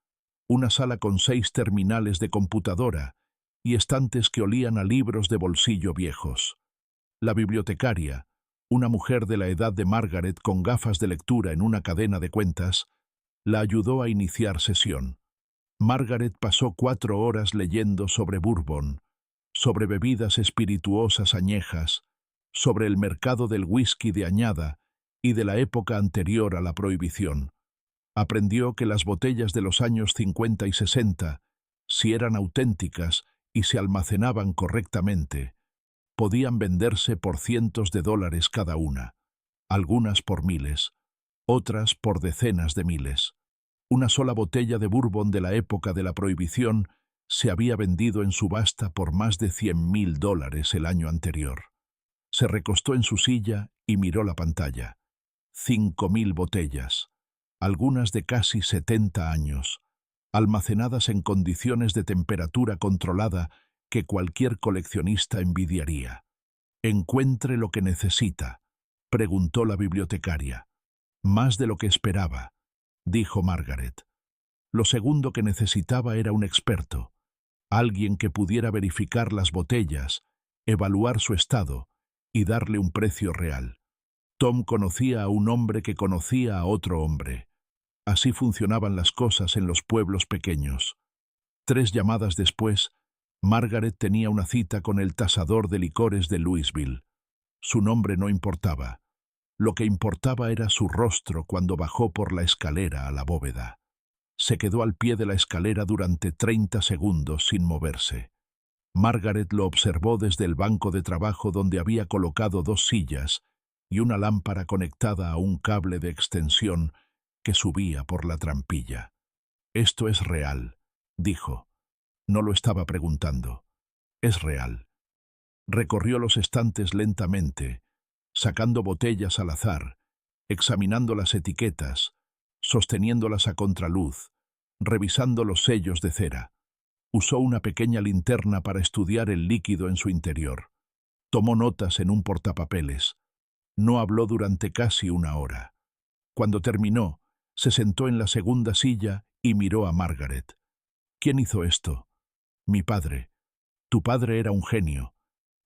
una sala con 6 terminales de computadora y estantes que olían a libros de bolsillo viejos. La bibliotecaria, una mujer de la edad de Margaret con gafas de lectura en una cadena de cuentas, la ayudó a iniciar sesión. Margaret pasó 4 horas leyendo sobre bourbon, sobre bebidas espirituosas añejas, sobre el mercado del whisky de añada y de la época anterior a la prohibición. Aprendió que las botellas de los años 50 y 60, si eran auténticas y se almacenaban correctamente, podían venderse por cientos de dólares cada una, algunas por miles, otras por decenas de miles. Una sola botella de bourbon de la época de la prohibición se había vendido en subasta por más de $100,000 el año anterior. Se recostó en su silla y miró la pantalla. 5.000 botellas, algunas de casi 70 años, almacenadas en condiciones de temperatura controlada que cualquier coleccionista envidiaría. «Encuentre lo que necesita», preguntó la bibliotecaria. «Más de lo que esperaba», dijo Margaret. Lo segundo que necesitaba era un experto, alguien que pudiera verificar las botellas, evaluar su estado y darle un precio real. Tom conocía a un hombre que conocía a otro hombre. Así funcionaban las cosas en los pueblos pequeños. 3 llamadas después, Margaret tenía una cita con el tasador de licores de Louisville. Su nombre no importaba. Lo que importaba era su rostro cuando bajó por la escalera a la bóveda. Se quedó al pie de la escalera durante 30 segundos sin moverse. Margaret lo observó desde el banco de trabajo donde había colocado 2 sillas y una lámpara conectada a un cable de extensión que subía por la trampilla. «Esto es real», dijo. No lo estaba preguntando. «Es real». Recorrió los estantes lentamente, sacando botellas al azar, examinando las etiquetas, sosteniéndolas a contraluz, revisando los sellos de cera. Usó una pequeña linterna para estudiar el líquido en su interior. Tomó notas en un portapapeles. No habló durante casi una hora. Cuando terminó, se sentó en la segunda silla y miró a Margaret. ¿Quién hizo esto? Mi padre. Tu padre era un genio.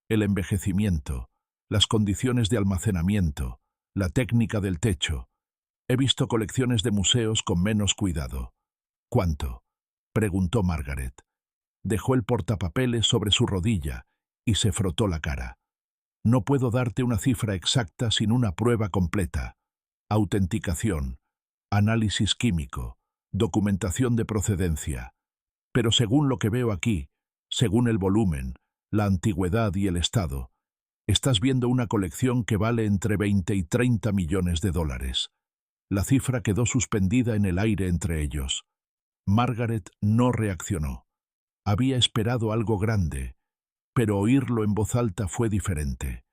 El envejecimiento, las condiciones de almacenamiento, la técnica del techo. He visto colecciones de museos con menos cuidado. ¿Cuánto? Preguntó Margaret. Dejó el portapapeles sobre su rodilla y se frotó la cara. No puedo darte una cifra exacta sin una prueba completa. Autenticación, análisis químico, documentación de procedencia. Pero según lo que veo aquí, según el volumen, la antigüedad y el estado, estás viendo una colección que vale entre 20 y 30 millones de dólares. La cifra quedó suspendida en el aire entre ellos. Margaret no reaccionó. Había esperado algo grande, pero oírlo en voz alta fue diferente.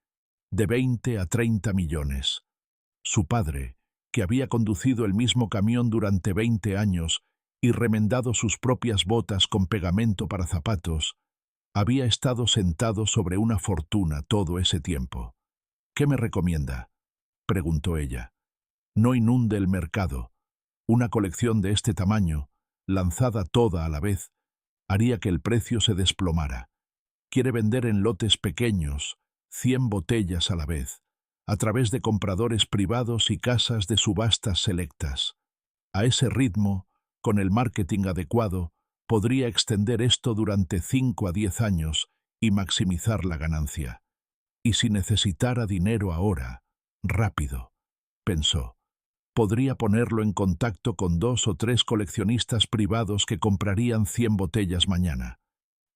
De 20 a 30 millones. Su padre, que había conducido el mismo camión durante 20 años y remendado sus propias botas con pegamento para zapatos, había estado sentado sobre una fortuna todo ese tiempo. ¿Qué me recomienda?, preguntó ella. No inunde el mercado. Una colección de este tamaño, lanzada toda a la vez, haría que el precio se desplomara. Quiere vender en lotes pequeños, 100 botellas a la vez, a través de compradores privados y casas de subastas selectas. A ese ritmo, con el marketing adecuado, podría extender esto durante 5 a 10 años y maximizar la ganancia. Y si necesitara dinero ahora, rápido, pensó, podría ponerlo en contacto con 2 o 3 coleccionistas privados que comprarían 100 botellas mañana.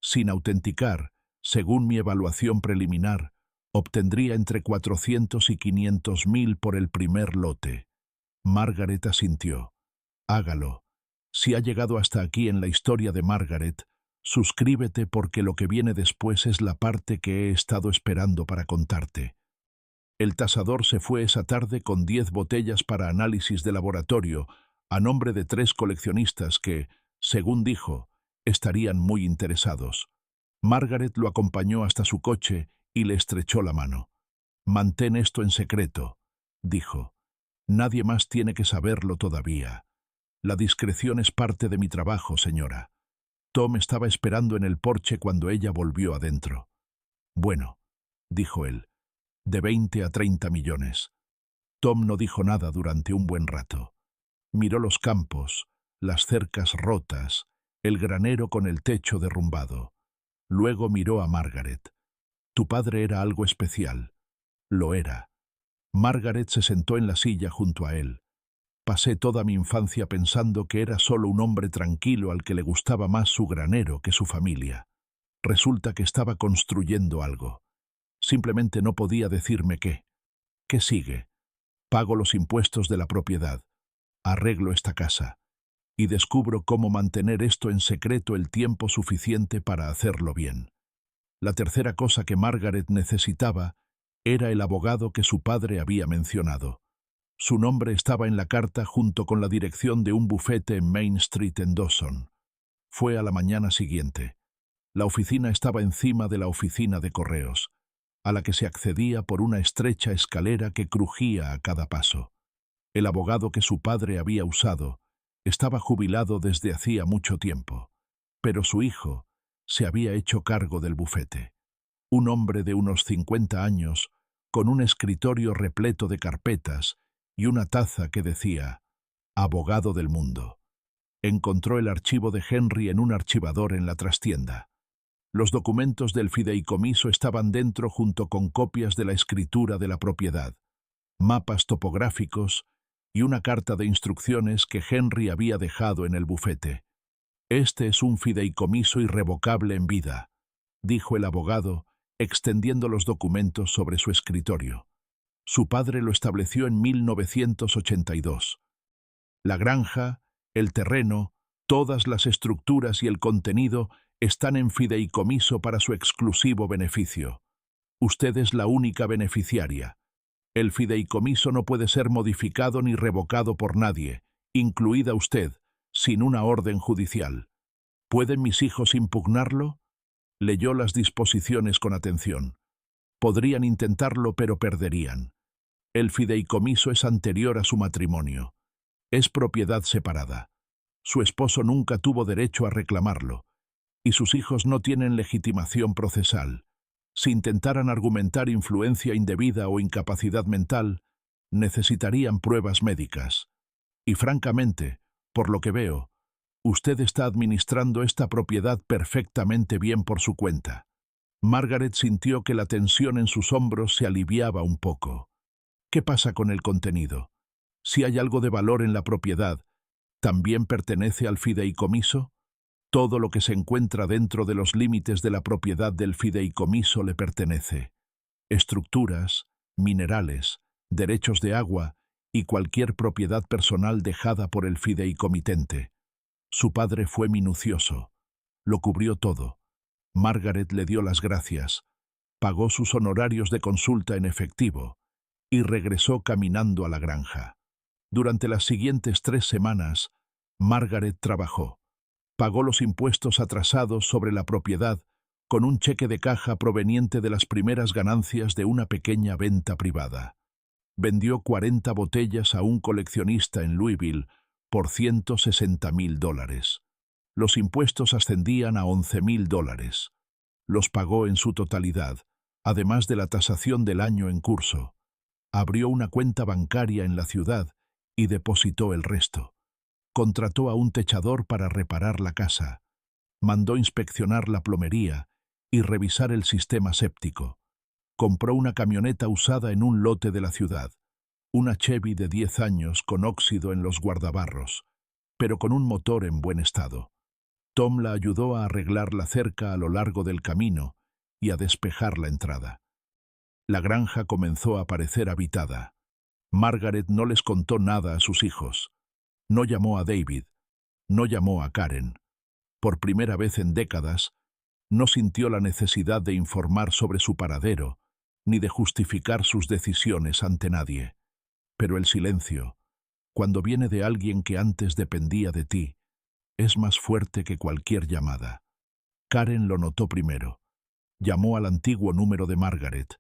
Sin autenticar, según mi evaluación preliminar, obtendría entre 400 y 500 mil por el primer lote. Margaret asintió. Hágalo. Si ha llegado hasta aquí en la historia de Margaret, suscríbete porque lo que viene después es la parte que he estado esperando para contarte. El tasador se fue esa tarde con 10 botellas para análisis de laboratorio, a nombre de 3 coleccionistas que, según dijo, estarían muy interesados. Margaret lo acompañó hasta su coche y le estrechó la mano. «Mantén esto en secreto», dijo. «Nadie más tiene que saberlo todavía. La discreción es parte de mi trabajo, señora». Tom estaba esperando en el porche cuando ella volvió adentro. «Bueno», dijo él, «de 20 a 30 millones». Tom no dijo nada durante un buen rato. Miró los campos, las cercas rotas, el granero con el techo derrumbado. Luego miró a Margaret. «Tu padre era algo especial». «Lo era». Margaret se sentó en la silla junto a él. «Pasé toda mi infancia pensando que era solo un hombre tranquilo al que le gustaba más su granero que su familia. Resulta que estaba construyendo algo. Simplemente no podía decirme qué. ¿Qué sigue? Pago los impuestos de la propiedad. Arreglo esta casa. Y descubro cómo mantener esto en secreto el tiempo suficiente para hacerlo bien». La tercera cosa que Margaret necesitaba era el abogado que su padre había mencionado. Su nombre estaba en la carta junto con la dirección de un bufete en Main Street en Dawson. Fue a la mañana siguiente. La oficina estaba encima de la oficina de correos, a la que se accedía por una estrecha escalera que crujía a cada paso. El abogado que su padre había usado estaba jubilado desde hacía mucho tiempo, pero su hijo se había hecho cargo del bufete. Un hombre de unos 50 años, con un escritorio repleto de carpetas y una taza que decía «Abogado del mundo». Encontró el archivo de Henry en un archivador en la trastienda. Los documentos del fideicomiso estaban dentro junto con copias de la escritura de la propiedad, mapas topográficos y una carta de instrucciones que Henry había dejado en el bufete. «Este es un fideicomiso irrevocable en vida», dijo el abogado, extendiendo los documentos sobre su escritorio. Su padre lo estableció en 1982. La granja, el terreno, todas las estructuras y el contenido están en fideicomiso para su exclusivo beneficio. Usted es la única beneficiaria. El fideicomiso no puede ser modificado ni revocado por nadie, incluida usted, sin una orden judicial. ¿Pueden mis hijos impugnarlo? Leyó las disposiciones con atención. Podrían intentarlo, pero perderían. El fideicomiso es anterior a su matrimonio. Es propiedad separada. Su esposo nunca tuvo derecho a reclamarlo, y sus hijos no tienen legitimación procesal. Si intentaran argumentar influencia indebida o incapacidad mental, necesitarían pruebas médicas. Y francamente, por lo que veo, usted está administrando esta propiedad perfectamente bien por su cuenta. Margaret sintió que la tensión en sus hombros se aliviaba un poco. ¿Qué pasa con el contenido? Si hay algo de valor en la propiedad, ¿también pertenece al fideicomiso? Todo lo que se encuentra dentro de los límites de la propiedad del fideicomiso le pertenece. Estructuras, minerales, derechos de agua y cualquier propiedad personal dejada por el fideicomitente. Su padre fue minucioso. Lo cubrió todo. Margaret le dio las gracias, pagó sus honorarios de consulta en efectivo y regresó caminando a la granja. Durante las siguientes 3 semanas, Margaret trabajó. Pagó los impuestos atrasados sobre la propiedad con un cheque de caja proveniente de las primeras ganancias de una pequeña venta privada. Vendió 40 botellas a un coleccionista en Louisville por $160,000. Los impuestos ascendían a $11,000. Los pagó en su totalidad, además de la tasación del año en curso. Abrió una cuenta bancaria en la ciudad y depositó el resto. Contrató a un techador para reparar la casa. Mandó inspeccionar la plomería y revisar el sistema séptico. Compró una camioneta usada en un lote de la ciudad, una Chevy de 10 años con óxido en los guardabarros, pero con un motor en buen estado. Tom la ayudó a arreglar la cerca a lo largo del camino y a despejar la entrada. La granja comenzó a parecer habitada. Margaret no les contó nada a sus hijos. No llamó a David. No llamó a Karen. Por primera vez en décadas, no sintió la necesidad de informar sobre su paradero, ni de justificar sus decisiones ante nadie. Pero el silencio, cuando viene de alguien que antes dependía de ti, es más fuerte que cualquier llamada. Karen lo notó primero. Llamó al antiguo número de Margaret,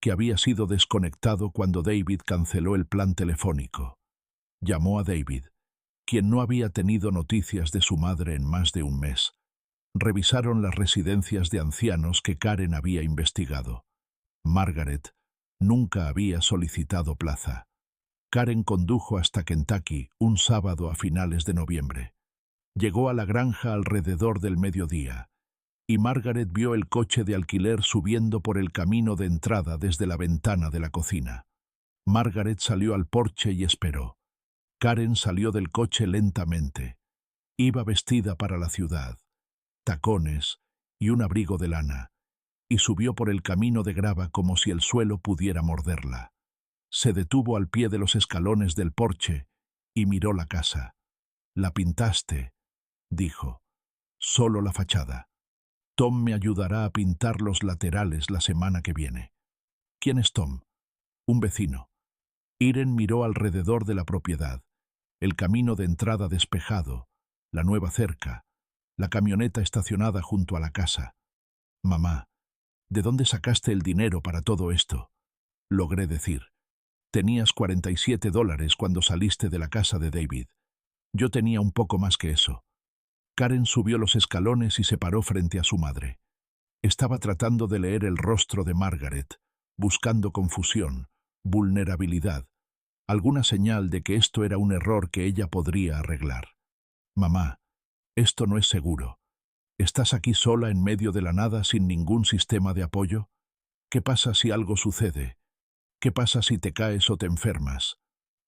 que había sido desconectado cuando David canceló el plan telefónico. Llamó a David, quien no había tenido noticias de su madre en más de un mes. Revisaron las residencias de ancianos que Karen había investigado. Margaret nunca había solicitado plaza. Karen condujo hasta Kentucky un sábado a finales de noviembre. Llegó a la granja alrededor del mediodía, y Margaret vio el coche de alquiler subiendo por el camino de entrada desde la ventana de la cocina. Margaret salió al porche y esperó. Karen salió del coche lentamente. Iba vestida para la ciudad, tacones y un abrigo de lana, y subió por el camino de grava como si el suelo pudiera morderla. Se detuvo al pie de los escalones del porche y miró la casa. «La pintaste», dijo. «Solo la fachada. Tom me ayudará a pintar los laterales la semana que viene». «¿Quién es Tom?» «Un vecino». Irene miró alrededor de la propiedad, el camino de entrada despejado, la nueva cerca, la camioneta estacionada junto a la casa. «Mamá, ¿de dónde sacaste el dinero para todo esto?», logré decir. «Tenías $47 cuando saliste de la casa de David. Yo tenía un poco más que eso». Karen subió los escalones y se paró frente a su madre. Estaba tratando de leer el rostro de Margaret, buscando confusión, vulnerabilidad, alguna señal de que esto era un error que ella podría arreglar. «Mamá, esto no es seguro. ¿Estás aquí sola en medio de la nada sin ningún sistema de apoyo? ¿Qué pasa si algo sucede? ¿Qué pasa si te caes o te enfermas?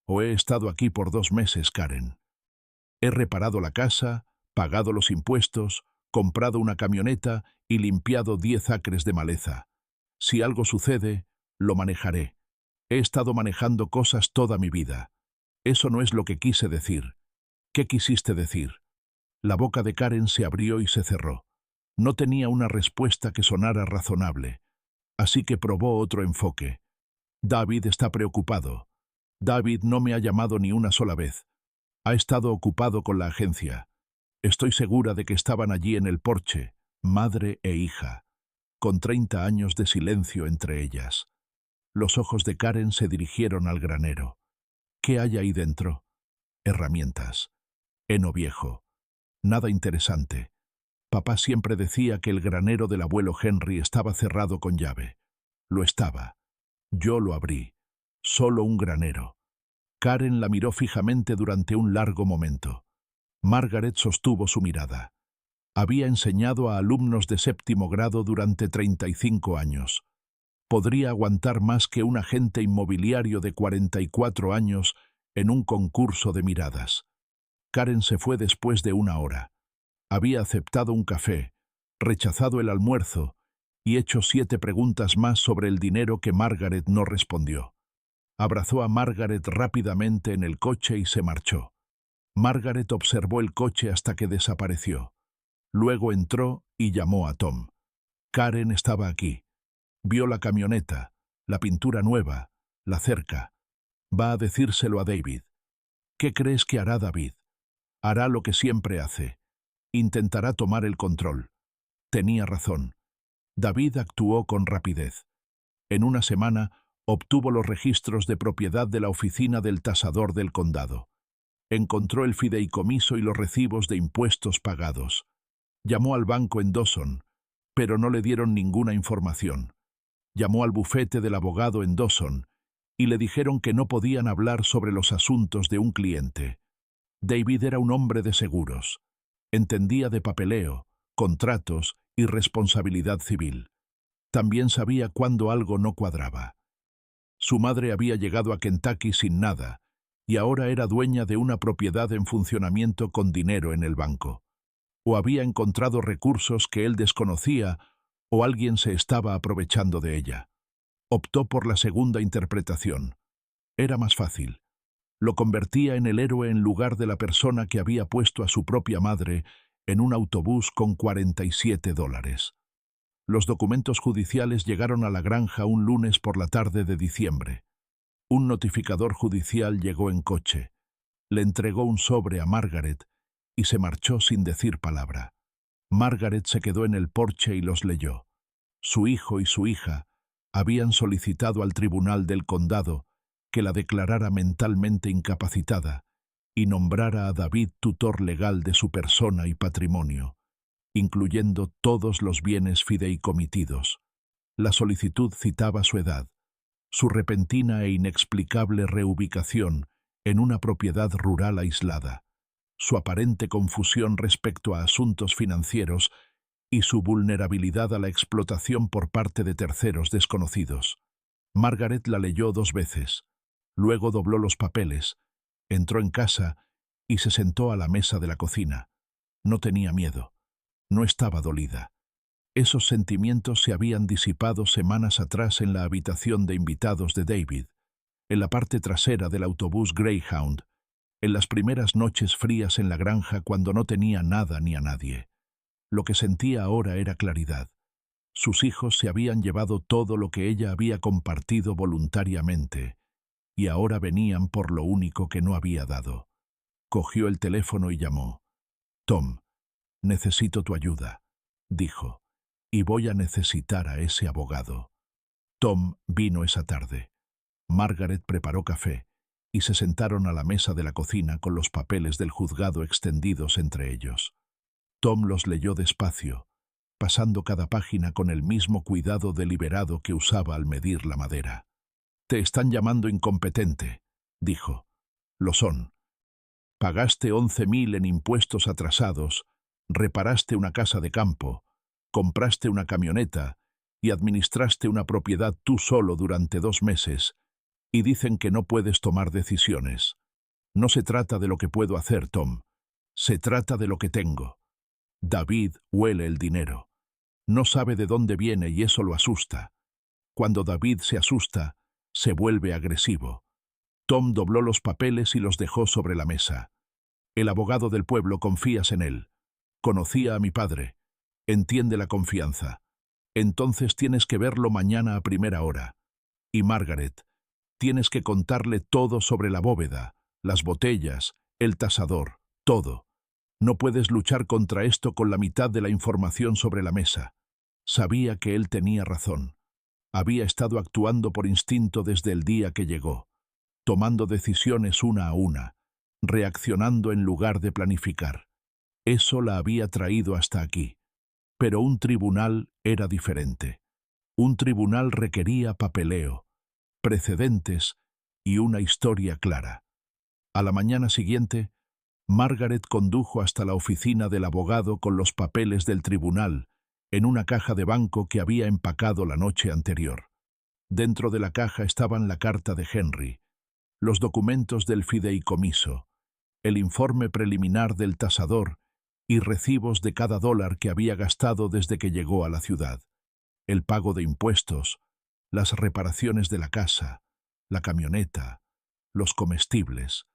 O he estado aquí por 2 meses, Karen. He reparado la casa, pagado los impuestos, comprado una camioneta y limpiado 10 acres de maleza. Si algo sucede, lo manejaré. He estado manejando cosas toda mi vida. Eso no es lo que quise decir». «¿Qué quisiste decir?». La boca de Karen se abrió y se cerró. No tenía una respuesta que sonara razonable, así que probó otro enfoque. «David está preocupado. David no me ha llamado ni una sola vez. Ha estado ocupado con la agencia. Estoy segura de que estaban allí en el porche, madre e hija, con 30 años de silencio entre ellas. Los ojos de Karen se dirigieron al granero. ¿Qué hay ahí dentro? Herramientas. Heno viejo. Nada interesante. Papá siempre decía que el granero del abuelo Henry estaba cerrado con llave. Lo estaba. Yo lo abrí. Solo un granero. Karen la miró fijamente durante un largo momento. Margaret sostuvo su mirada. Había enseñado a alumnos de 7º grado durante 35 años. Podría aguantar más que un agente inmobiliario de 44 años en un concurso de miradas. Karen se fue después de 1 hora. Había aceptado un café, rechazado el almuerzo y hecho 7 preguntas más sobre el dinero que Margaret no respondió. Abrazó a Margaret rápidamente en el coche y se marchó. Margaret observó el coche hasta que desapareció. Luego entró y llamó a Tom. Karen estaba aquí. Vio la camioneta, la pintura nueva, la cerca. Va a decírselo a David. ¿Qué crees que hará David? Hará lo que siempre hace. Intentará tomar el control. Tenía razón. David actuó con rapidez. En 1 semana obtuvo los registros de propiedad de la oficina del tasador del condado. Encontró el fideicomiso y los recibos de impuestos pagados. Llamó al banco en Dawson, pero no le dieron ninguna información. Llamó al bufete del abogado en Dawson y le dijeron que no podían hablar sobre los asuntos de un cliente. David era un hombre de seguros. Entendía de papeleo, contratos y responsabilidad civil. También sabía cuándo algo no cuadraba. Su madre había llegado a Kentucky sin nada y ahora era dueña de una propiedad en funcionamiento con dinero en el banco. O había encontrado recursos que él desconocía o alguien se estaba aprovechando de ella. Optó por la segunda interpretación. Era más fácil. Lo convertía en el héroe en lugar de la persona que había puesto a su propia madre en un autobús con $47. Los documentos judiciales llegaron a la granja un lunes por la tarde de diciembre. Un notificador judicial llegó en coche. Le entregó un sobre a Margaret y se marchó sin decir palabra. Margaret se quedó en el porche y los leyó. Su hijo y su hija habían solicitado al tribunal del condado que la declarara mentalmente incapacitada y nombrara a David tutor legal de su persona y patrimonio, incluyendo todos los bienes fideicomitidos. La solicitud citaba su edad, su repentina e inexplicable reubicación en una propiedad rural aislada, su aparente confusión respecto a asuntos financieros y su vulnerabilidad a la explotación por parte de terceros desconocidos. Margaret la leyó 2 veces, luego dobló los papeles, entró en casa y se sentó a la mesa de la cocina. No tenía miedo, no estaba dolida. Esos sentimientos se habían disipado semanas atrás en la habitación de invitados de David, en la parte trasera del autobús Greyhound, en las primeras noches frías en la granja cuando no tenía nada ni a nadie. Lo que sentía ahora era claridad. Sus hijos se habían llevado todo lo que ella había compartido voluntariamente, y ahora venían por lo único que no había dado. Cogió el teléfono y llamó. «Tom, necesito tu ayuda», dijo, «y voy a necesitar a ese abogado». Tom vino esa tarde. Margaret preparó café y se sentaron a la mesa de la cocina con los papeles del juzgado extendidos entre ellos. Tom los leyó despacio, pasando cada página con el mismo cuidado deliberado que usaba al medir la madera. «Te están llamando incompetente», dijo. «Lo son. Pagaste 11.000 en impuestos atrasados, reparaste una casa de campo, compraste una camioneta y administraste una propiedad tú solo durante 2 meses, y dicen que no puedes tomar decisiones. No se trata de lo que puedo hacer, Tom. Se trata de lo que tengo. David huele el dinero. No sabe de dónde viene y eso lo asusta. Cuando David se asusta, se vuelve agresivo». Tom dobló los papeles y los dejó sobre la mesa. «El abogado del pueblo, confías en él. Conocía a mi padre. Entiende la confianza. Entonces tienes que verlo mañana a primera hora. Y Margaret, tienes que contarle todo sobre la bóveda, las botellas El tasador, todo. No puedes luchar contra esto con la mitad de la información sobre la mesa. Sabía que él tenía razón. Había estado actuando por instinto desde el día que llegó, tomando decisiones una a una, reaccionando en lugar de planificar. Eso la había traído hasta aquí. Pero un tribunal era diferente. Un tribunal requería papeleo, precedentes y una historia clara. A la mañana siguiente, Margaret condujo hasta la oficina del abogado con los papeles del tribunal, en una caja de banco que había empacado la noche anterior. Dentro de la caja estaban la carta de Henry, los documentos del fideicomiso, el informe preliminar del tasador y recibos de cada dólar que había gastado desde que llegó a la ciudad, el pago de impuestos, las reparaciones de la casa, la camioneta, los comestibles,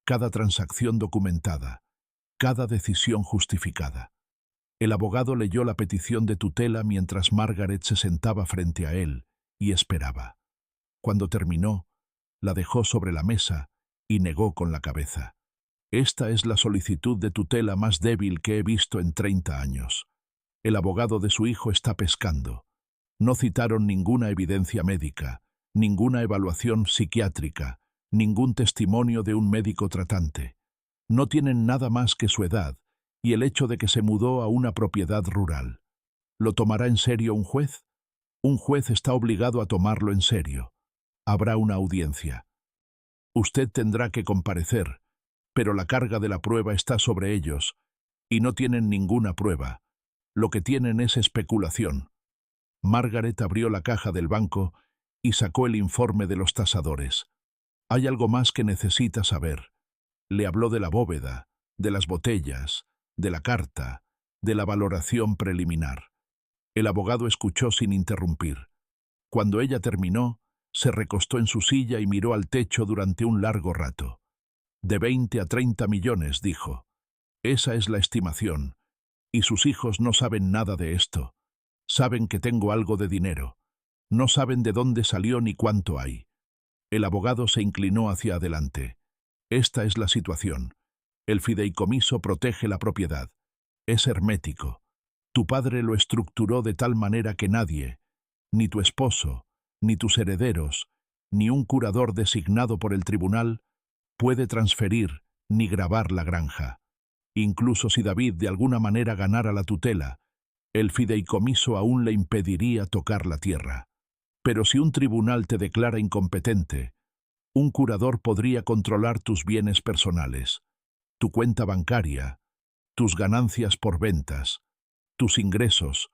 cada transacción documentada, cada decisión justificada. El abogado leyó la petición de tutela mientras Margaret se sentaba frente a él y esperaba. Cuando terminó, la dejó sobre la mesa y negó con la cabeza. Esta es la solicitud de tutela más débil que he visto en 30 años. El abogado de su hijo está pescando. No citaron ninguna evidencia médica, ninguna evaluación psiquiátrica, ningún testimonio de un médico tratante. No tienen nada más que su edad y el hecho de que se mudó a una propiedad rural. ¿Lo tomará en serio un juez? Un juez está obligado a tomarlo en serio. Habrá una audiencia. Usted tendrá que comparecer, pero la carga de la prueba está sobre ellos, y no tienen ninguna prueba. Lo que tienen es especulación. Margaret abrió la caja del banco y sacó el informe de los tasadores. Hay algo más que necesita saber. Le habló de la bóveda, de las botellas, de la carta, de la valoración preliminar. El abogado escuchó sin interrumpir. Cuando ella terminó, se recostó en su silla y miró al techo durante un largo rato. De 20 a 30 millones, dijo. Esa es la estimación. Y sus hijos no saben nada de esto. Saben que tengo algo de dinero. No saben de dónde salió ni cuánto hay. El abogado se inclinó hacia adelante. Esta es la situación. El fideicomiso protege la propiedad. Es hermético. Tu padre lo estructuró de tal manera que nadie, ni tu esposo, ni tus herederos, ni un curador designado por el tribunal, puede transferir ni gravar la granja. Incluso si David de alguna manera ganara la tutela, el fideicomiso aún le impediría tocar la tierra. Pero si un tribunal te declara incompetente, un curador podría controlar tus bienes personales, tu cuenta bancaria, tus ganancias por ventas, tus ingresos,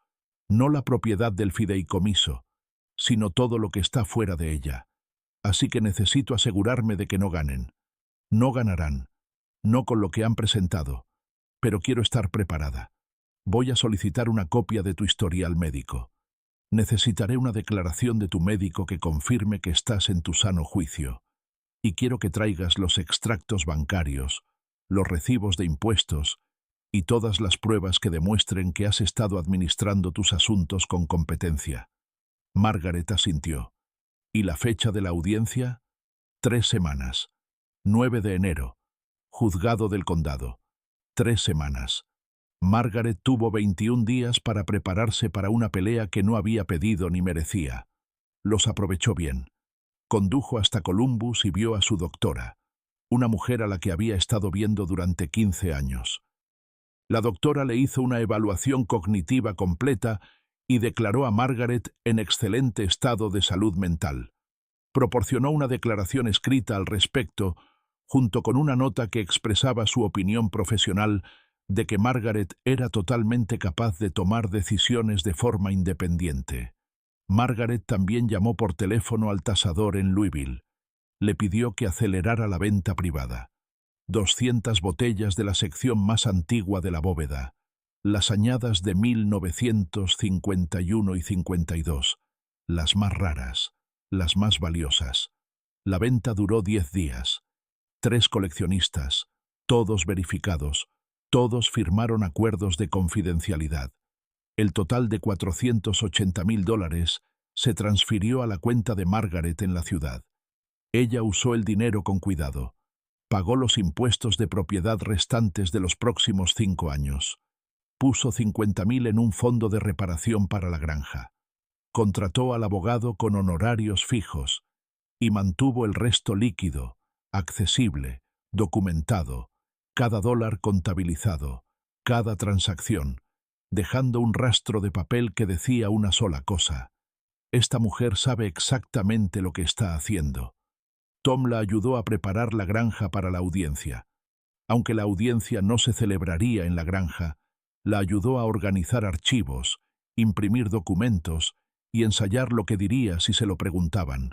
no la propiedad del fideicomiso, sino todo lo que está fuera de ella. Así que necesito asegurarme de que no ganen. No ganarán, no con lo que han presentado, pero quiero estar preparada. Voy a solicitar una copia de tu historial médico. Necesitaré una declaración de tu médico que confirme que estás en tu sano juicio. Y quiero que traigas los extractos bancarios, los recibos de impuestos y todas las pruebas que demuestren que has estado administrando tus asuntos con competencia. Margaret asintió. ¿Y la fecha de la audiencia? 3 semanas. 9 de enero. Juzgado del condado. 3 semanas. Margaret tuvo 21 días para prepararse para una pelea que no había pedido ni merecía. Los aprovechó bien. Condujo hasta Columbus y vio a su doctora, una mujer a la que había estado viendo durante 15 años. La doctora le hizo una evaluación cognitiva completa y declaró a Margaret en excelente estado de salud mental. Proporcionó una declaración escrita al respecto, junto con una nota que expresaba su opinión profesional de que Margaret era totalmente capaz de tomar decisiones de forma independiente. Margaret también llamó por teléfono al tasador en Louisville. Le pidió que acelerara la venta privada. 200 botellas de la sección más antigua de la bóveda, las añadas de 1951 y 52, las más raras, las más valiosas. La venta duró 10 días. 3 coleccionistas, todos verificados, todos firmaron acuerdos de confidencialidad. El total de $480,000 se transfirió a la cuenta de Margaret en la ciudad. Ella usó el dinero con cuidado. Pagó los impuestos de propiedad restantes de los próximos 5 años. Puso 50.000 en un fondo de reparación para la granja. Contrató al abogado con honorarios fijos y mantuvo el resto líquido, accesible, documentado, cada dólar contabilizado, cada transacción, dejando un rastro de papel que decía una sola cosa: esta mujer sabe exactamente lo que está haciendo. Tom la ayudó a preparar la granja para la audiencia. Aunque la audiencia no se celebraría en la granja, la ayudó a organizar archivos, imprimir documentos y ensayar lo que diría si se lo preguntaban.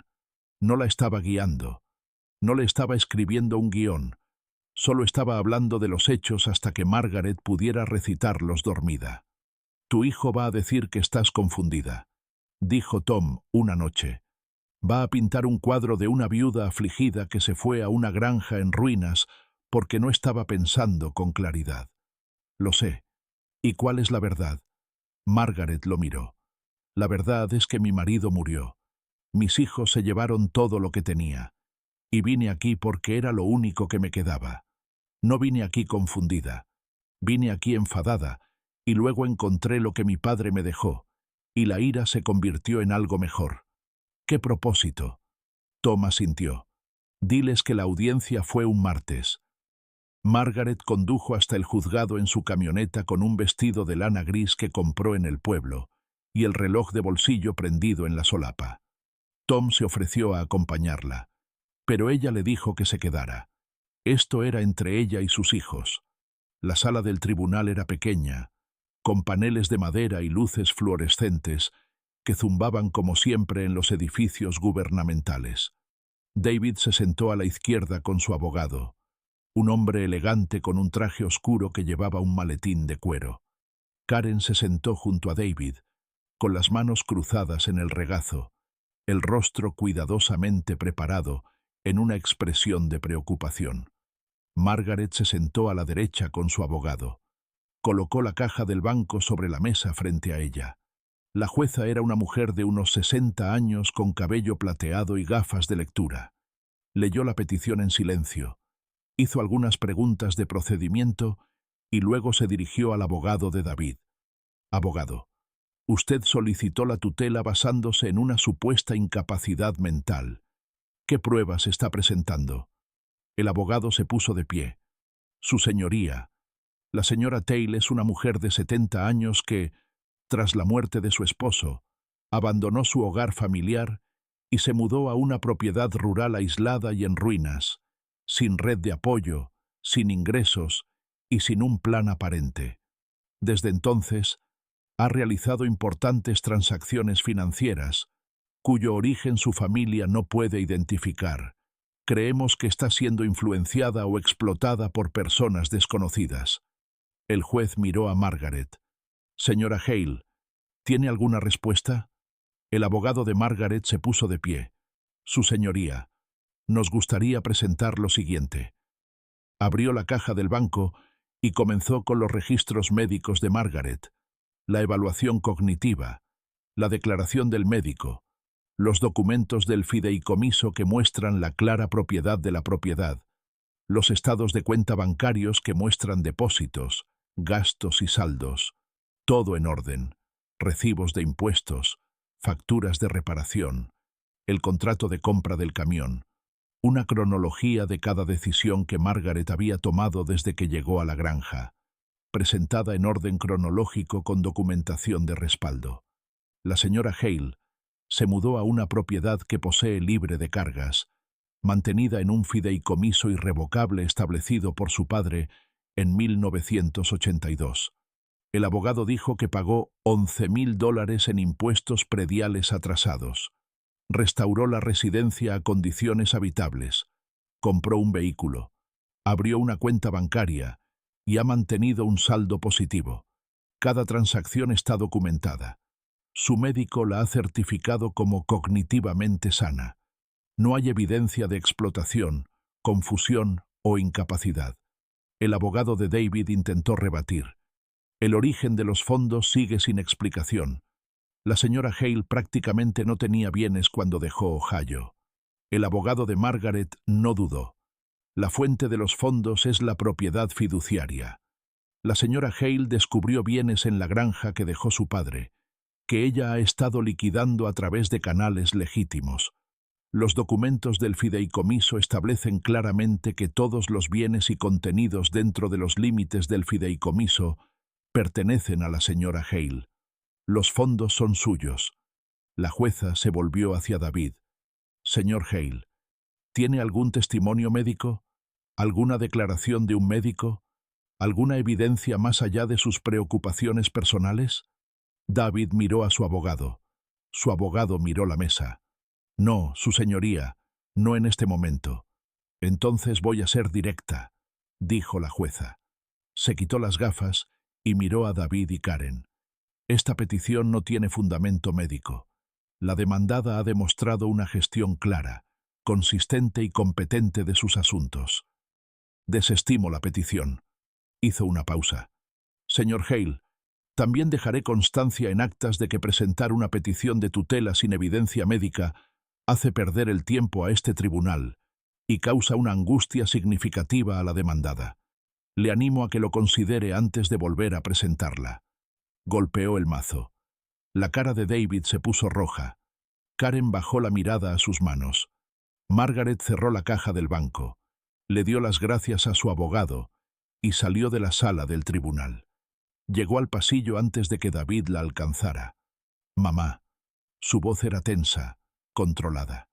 No la estaba guiando, no le estaba escribiendo un guión, solo estaba hablando de los hechos hasta que Margaret pudiera recitarlos dormida. «Tu hijo va a decir que estás confundida», dijo Tom una noche. «Va a pintar un cuadro de una viuda afligida que se fue a una granja en ruinas porque no estaba pensando con claridad». «Lo sé. ¿Y cuál es la verdad?» Margaret lo miró. «La verdad es que mi marido murió. Mis hijos se llevaron todo lo que tenía. Y vine aquí porque era lo único que me quedaba. No vine aquí confundida. Vine aquí enfadada, y luego encontré lo que mi padre me dejó, y la ira se convirtió en algo mejor». «¿Qué propósito?» Tom asintió. «Diles que la audiencia fue un martes». Margaret condujo hasta el juzgado en su camioneta con un vestido de lana gris que compró en el pueblo y el reloj de bolsillo prendido en la solapa. Tom se ofreció a acompañarla, pero ella le dijo que se quedara. Esto era entre ella y sus hijos. La sala del tribunal era pequeña, con paneles de madera y luces fluorescentes que zumbaban como siempre en los edificios gubernamentales. David se sentó a la izquierda con su abogado, un hombre elegante con un traje oscuro que llevaba un maletín de cuero. Karen se sentó junto a David, con las manos cruzadas en el regazo, el rostro cuidadosamente preparado en una expresión de preocupación. Margaret se sentó a la derecha con su abogado. Colocó la caja del banco sobre la mesa frente a ella. La jueza era una mujer de unos 60 años con cabello plateado y gafas de lectura. Leyó la petición en silencio, hizo algunas preguntas de procedimiento y luego se dirigió al abogado de David. «Abogado, usted solicitó la tutela basándose en una supuesta incapacidad mental. ¿Qué pruebas está presentando?» El abogado se puso de pie. «Su señoría, la señora Taylor es una mujer de 70 años que, tras la muerte de su esposo, abandonó su hogar familiar y se mudó a una propiedad rural aislada y en ruinas, sin red de apoyo, sin ingresos y sin un plan aparente. Desde entonces, ha realizado importantes transacciones financieras, cuyo origen su familia no puede identificar. Creemos que está siendo influenciada o explotada por personas desconocidas». El juez miró a Margaret. «Señora Hale, ¿tiene alguna respuesta?» El abogado de Margaret se puso de pie. «Su señoría, nos gustaría presentar lo siguiente». Abrió la caja del banco y comenzó con los registros médicos de Margaret, la evaluación cognitiva, la declaración del médico, los documentos del fideicomiso que muestran la clara propiedad de la propiedad, los estados de cuenta bancarios que muestran depósitos, gastos y saldos, todo en orden, recibos de impuestos, facturas de reparación, el contrato de compra del camión, una cronología de cada decisión que Margaret había tomado desde que llegó a la granja, presentada en orden cronológico con documentación de respaldo. La señora Hale se mudó a una propiedad que posee libre de cargas, mantenida en un fideicomiso irrevocable establecido por su padre en 1982. El abogado dijo que pagó $11.000 en impuestos prediales atrasados. Restauró la residencia a condiciones habitables, compró un vehículo, abrió una cuenta bancaria y ha mantenido un saldo positivo. Cada transacción está documentada. Su médico la ha certificado como cognitivamente sana. No hay evidencia de explotación, confusión o incapacidad. El abogado de David intentó rebatir. El origen de los fondos sigue sin explicación. La señora Hale prácticamente no tenía bienes cuando dejó Ohio. El abogado de Margaret no dudó. La fuente de los fondos es la propiedad fiduciaria. La señora Hale descubrió bienes en la granja que dejó su padre, que ella ha estado liquidando a través de canales legítimos. Los documentos del fideicomiso establecen claramente que todos los bienes y contenidos dentro de los límites del fideicomiso pertenecen a la señora Hale. Los fondos son suyos. La jueza se volvió hacia David. Señor Hale, ¿tiene algún testimonio médico? ¿Alguna declaración de un médico? ¿Alguna evidencia más allá de sus preocupaciones personales? David miró a su abogado. Su abogado miró la mesa. No, su señoría, no en este momento. Entonces voy a ser directa, dijo la jueza. Se quitó las gafas y miró a David y Karen. Esta petición no tiene fundamento médico. La demandada ha demostrado una gestión clara, consistente y competente de sus asuntos. Desestimo la petición. Hizo una pausa. Señor Hale, también dejaré constancia en actas de que presentar una petición de tutela sin evidencia médica hace perder el tiempo a este tribunal y causa una angustia significativa a la demandada. Le animo a que lo considere antes de volver a presentarla. Golpeó el mazo. La cara de David se puso roja. Karen bajó la mirada a sus manos. Margaret cerró la caja del banco, le dio las gracias a su abogado y salió de la sala del tribunal. Llegó al pasillo antes de que David la alcanzara. Mamá. Su voz era tensa, controlada.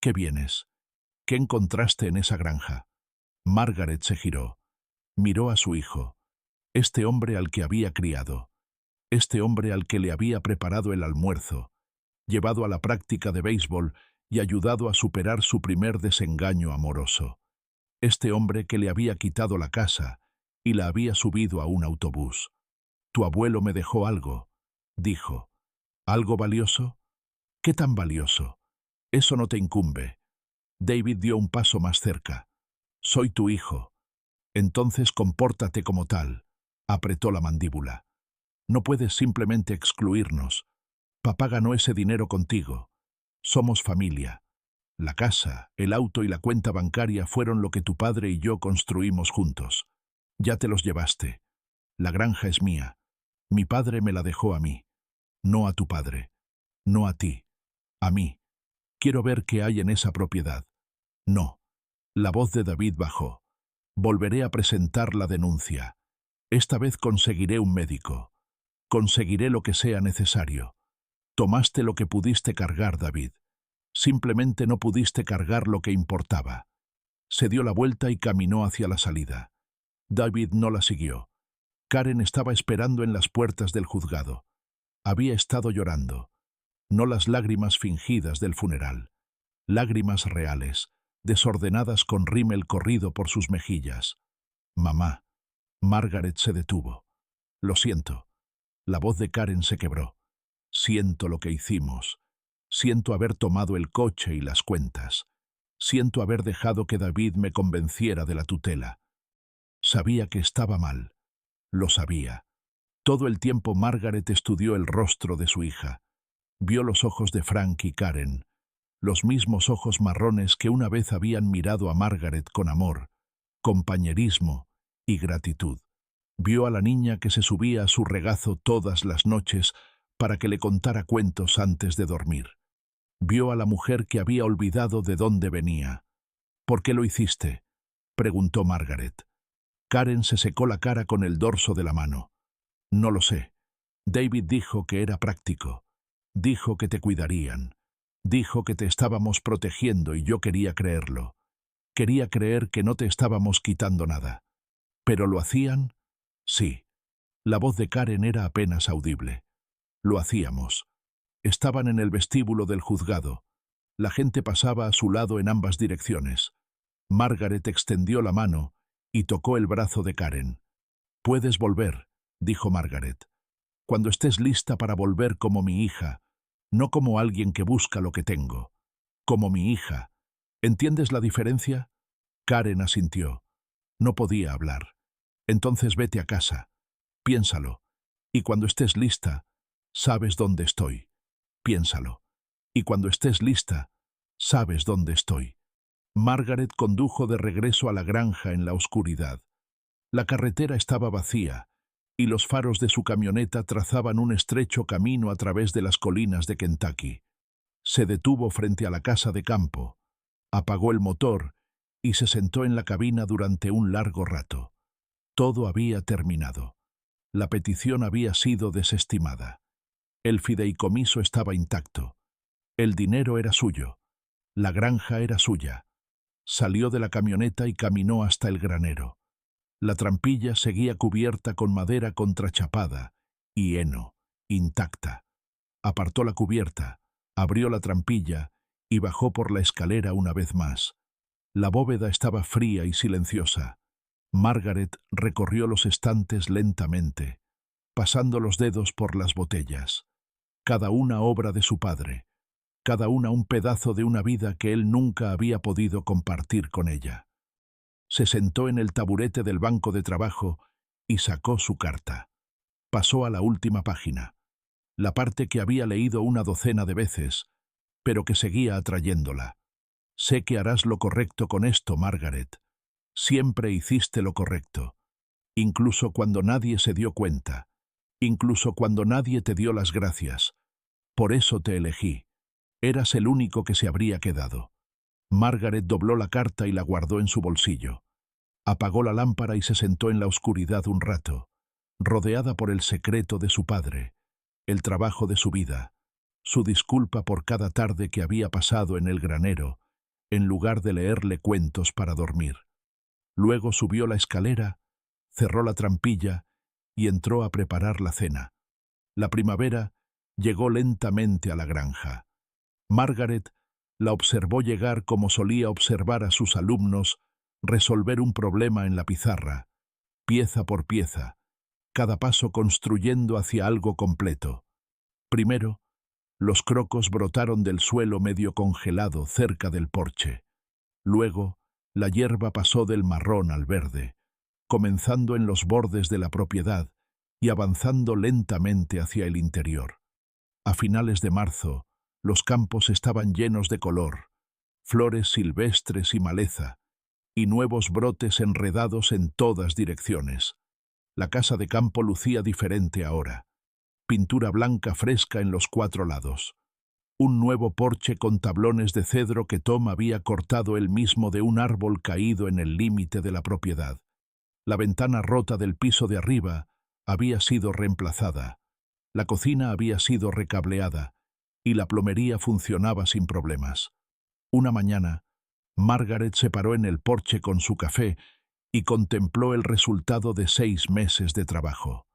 ¿Qué vienes? ¿Qué encontraste en esa granja? Margaret se giró. Miró a su hijo, este hombre al que había criado, este hombre al que le había preparado el almuerzo, llevado a la práctica de béisbol y ayudado a superar su primer desengaño amoroso. Este hombre que le había quitado la casa y la había subido a un autobús. Tu abuelo me dejó algo, dijo. ¿Algo valioso? ¿Qué tan valioso? Eso no te incumbe. David dio un paso más cerca. Soy tu hijo. Entonces compórtate como tal. Apretó la mandíbula. No puedes simplemente excluirnos. Papá ganó ese dinero contigo. Somos familia. La casa, el auto y la cuenta bancaria fueron lo que tu padre y yo construimos juntos. Ya te los llevaste. La granja es mía. Mi padre me la dejó a mí. No a tu padre. No a ti. A mí. Quiero ver qué hay en esa propiedad. No. La voz de David bajó. Volveré a presentar la denuncia. Esta vez conseguiré un médico. Conseguiré lo que sea necesario. Tomaste lo que pudiste cargar, David. Simplemente no pudiste cargar lo que importaba. Se dio la vuelta y caminó hacia la salida. David no la siguió. Karen estaba esperando en las puertas del juzgado. Había estado llorando. No las lágrimas fingidas del funeral. Lágrimas reales, desordenadas con rímel corrido por sus mejillas. Mamá. Margaret se detuvo. Lo siento. La voz de Karen se quebró. Siento lo que hicimos. Siento haber tomado el coche y las cuentas. Siento haber dejado que David me convenciera de la tutela. Sabía que estaba mal. Lo sabía. Todo el tiempo Margaret estudió el rostro de su hija. Vio los ojos de Frank y Karen, los mismos ojos marrones que una vez habían mirado a Margaret con amor, compañerismo y gratitud. Vio a la niña que se subía a su regazo todas las noches para que le contara cuentos antes de dormir. Vio a la mujer que había olvidado de dónde venía. ¿Por qué lo hiciste?, preguntó Margaret. Karen se secó la cara con el dorso de la mano. No lo sé. David dijo que era práctico. Dijo que te cuidarían. Dijo que te estábamos protegiendo y yo quería creerlo. Quería creer que no te estábamos quitando nada. ¿Pero lo hacían? Sí. La voz de Karen era apenas audible. Lo hacíamos. Estaban en el vestíbulo del juzgado. La gente pasaba a su lado en ambas direcciones. Margaret extendió la mano y tocó el brazo de Karen. Puedes volver, dijo Margaret. Cuando estés lista para volver como mi hija, no como alguien que busca lo que tengo. Como mi hija. ¿Entiendes la diferencia? Karen asintió. No podía hablar. Entonces vete a casa. Piénsalo. Y cuando estés lista, sabes dónde estoy. Piénsalo. Y cuando estés lista, sabes dónde estoy. Margaret condujo de regreso a la granja en la oscuridad. La carretera estaba vacía, y los faros de su camioneta trazaban un estrecho camino a través de las colinas de Kentucky. Se detuvo frente a la casa de campo, apagó el motor y se sentó en la cabina durante un largo rato. Todo había terminado. La petición había sido desestimada. El fideicomiso estaba intacto. El dinero era suyo. La granja era suya. Salió de la camioneta y caminó hasta el granero. La trampilla seguía cubierta con madera contrachapada y heno, intacta. Apartó la cubierta, abrió la trampilla y bajó por la escalera una vez más. La bóveda estaba fría y silenciosa. Margaret recorrió los estantes lentamente, pasando los dedos por las botellas. Cada una obra de su padre, cada una un pedazo de una vida que él nunca había podido compartir con ella. Se sentó en el taburete del banco de trabajo y sacó su carta. Pasó a la última página, la parte que había leído una docena de veces, pero que seguía atrayéndola. Sé que harás lo correcto con esto, Margaret. Siempre hiciste lo correcto, incluso cuando nadie se dio cuenta, incluso cuando nadie te dio las gracias. Por eso te elegí. Eras el único que se habría quedado. Margaret dobló la carta y la guardó en su bolsillo. Apagó la lámpara y se sentó en la oscuridad un rato, rodeada por el secreto de su padre, el trabajo de su vida, su disculpa por cada tarde que había pasado en el granero, en lugar de leerle cuentos para dormir. Luego subió la escalera, cerró la trampilla y entró a preparar la cena. La primavera llegó lentamente a la granja. Margaret la observó llegar como solía observar a sus alumnos resolver un problema en la pizarra, pieza por pieza, cada paso construyendo hacia algo completo. Primero, los crocos brotaron del suelo medio congelado cerca del porche. Luego, la hierba pasó del marrón al verde, comenzando en los bordes de la propiedad y avanzando lentamente hacia el interior. A finales de marzo, los campos estaban llenos de color, flores silvestres y maleza, y nuevos brotes enredados en todas direcciones. La casa de campo lucía diferente ahora. Pintura blanca fresca en los 4 lados. Un nuevo porche con tablones de cedro que Tom había cortado él mismo de un árbol caído en el límite de la propiedad. La ventana rota del piso de arriba había sido reemplazada. La cocina había sido recableada y la plomería funcionaba sin problemas. Una mañana, Margaret se paró en el porche con su café y contempló el resultado de 6 meses de trabajo.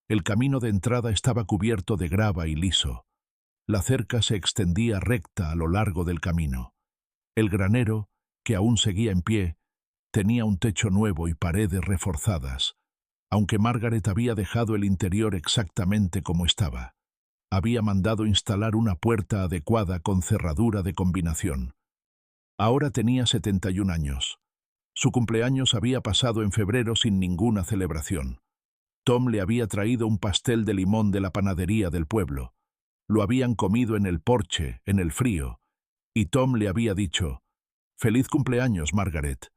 El camino de entrada estaba cubierto de grava y liso. La cerca se extendía recta a lo largo del camino. El granero, que aún seguía en pie, tenía un techo nuevo y paredes reforzadas, aunque Margaret había dejado el interior exactamente como estaba. Había mandado instalar una puerta adecuada con cerradura de combinación. Ahora tenía 71 años. Su cumpleaños había pasado en febrero sin ninguna celebración. Tom le había traído un pastel de limón de la panadería del pueblo. Lo habían comido en el porche, en el frío, y Tom le había dicho, «Feliz cumpleaños, Margaret».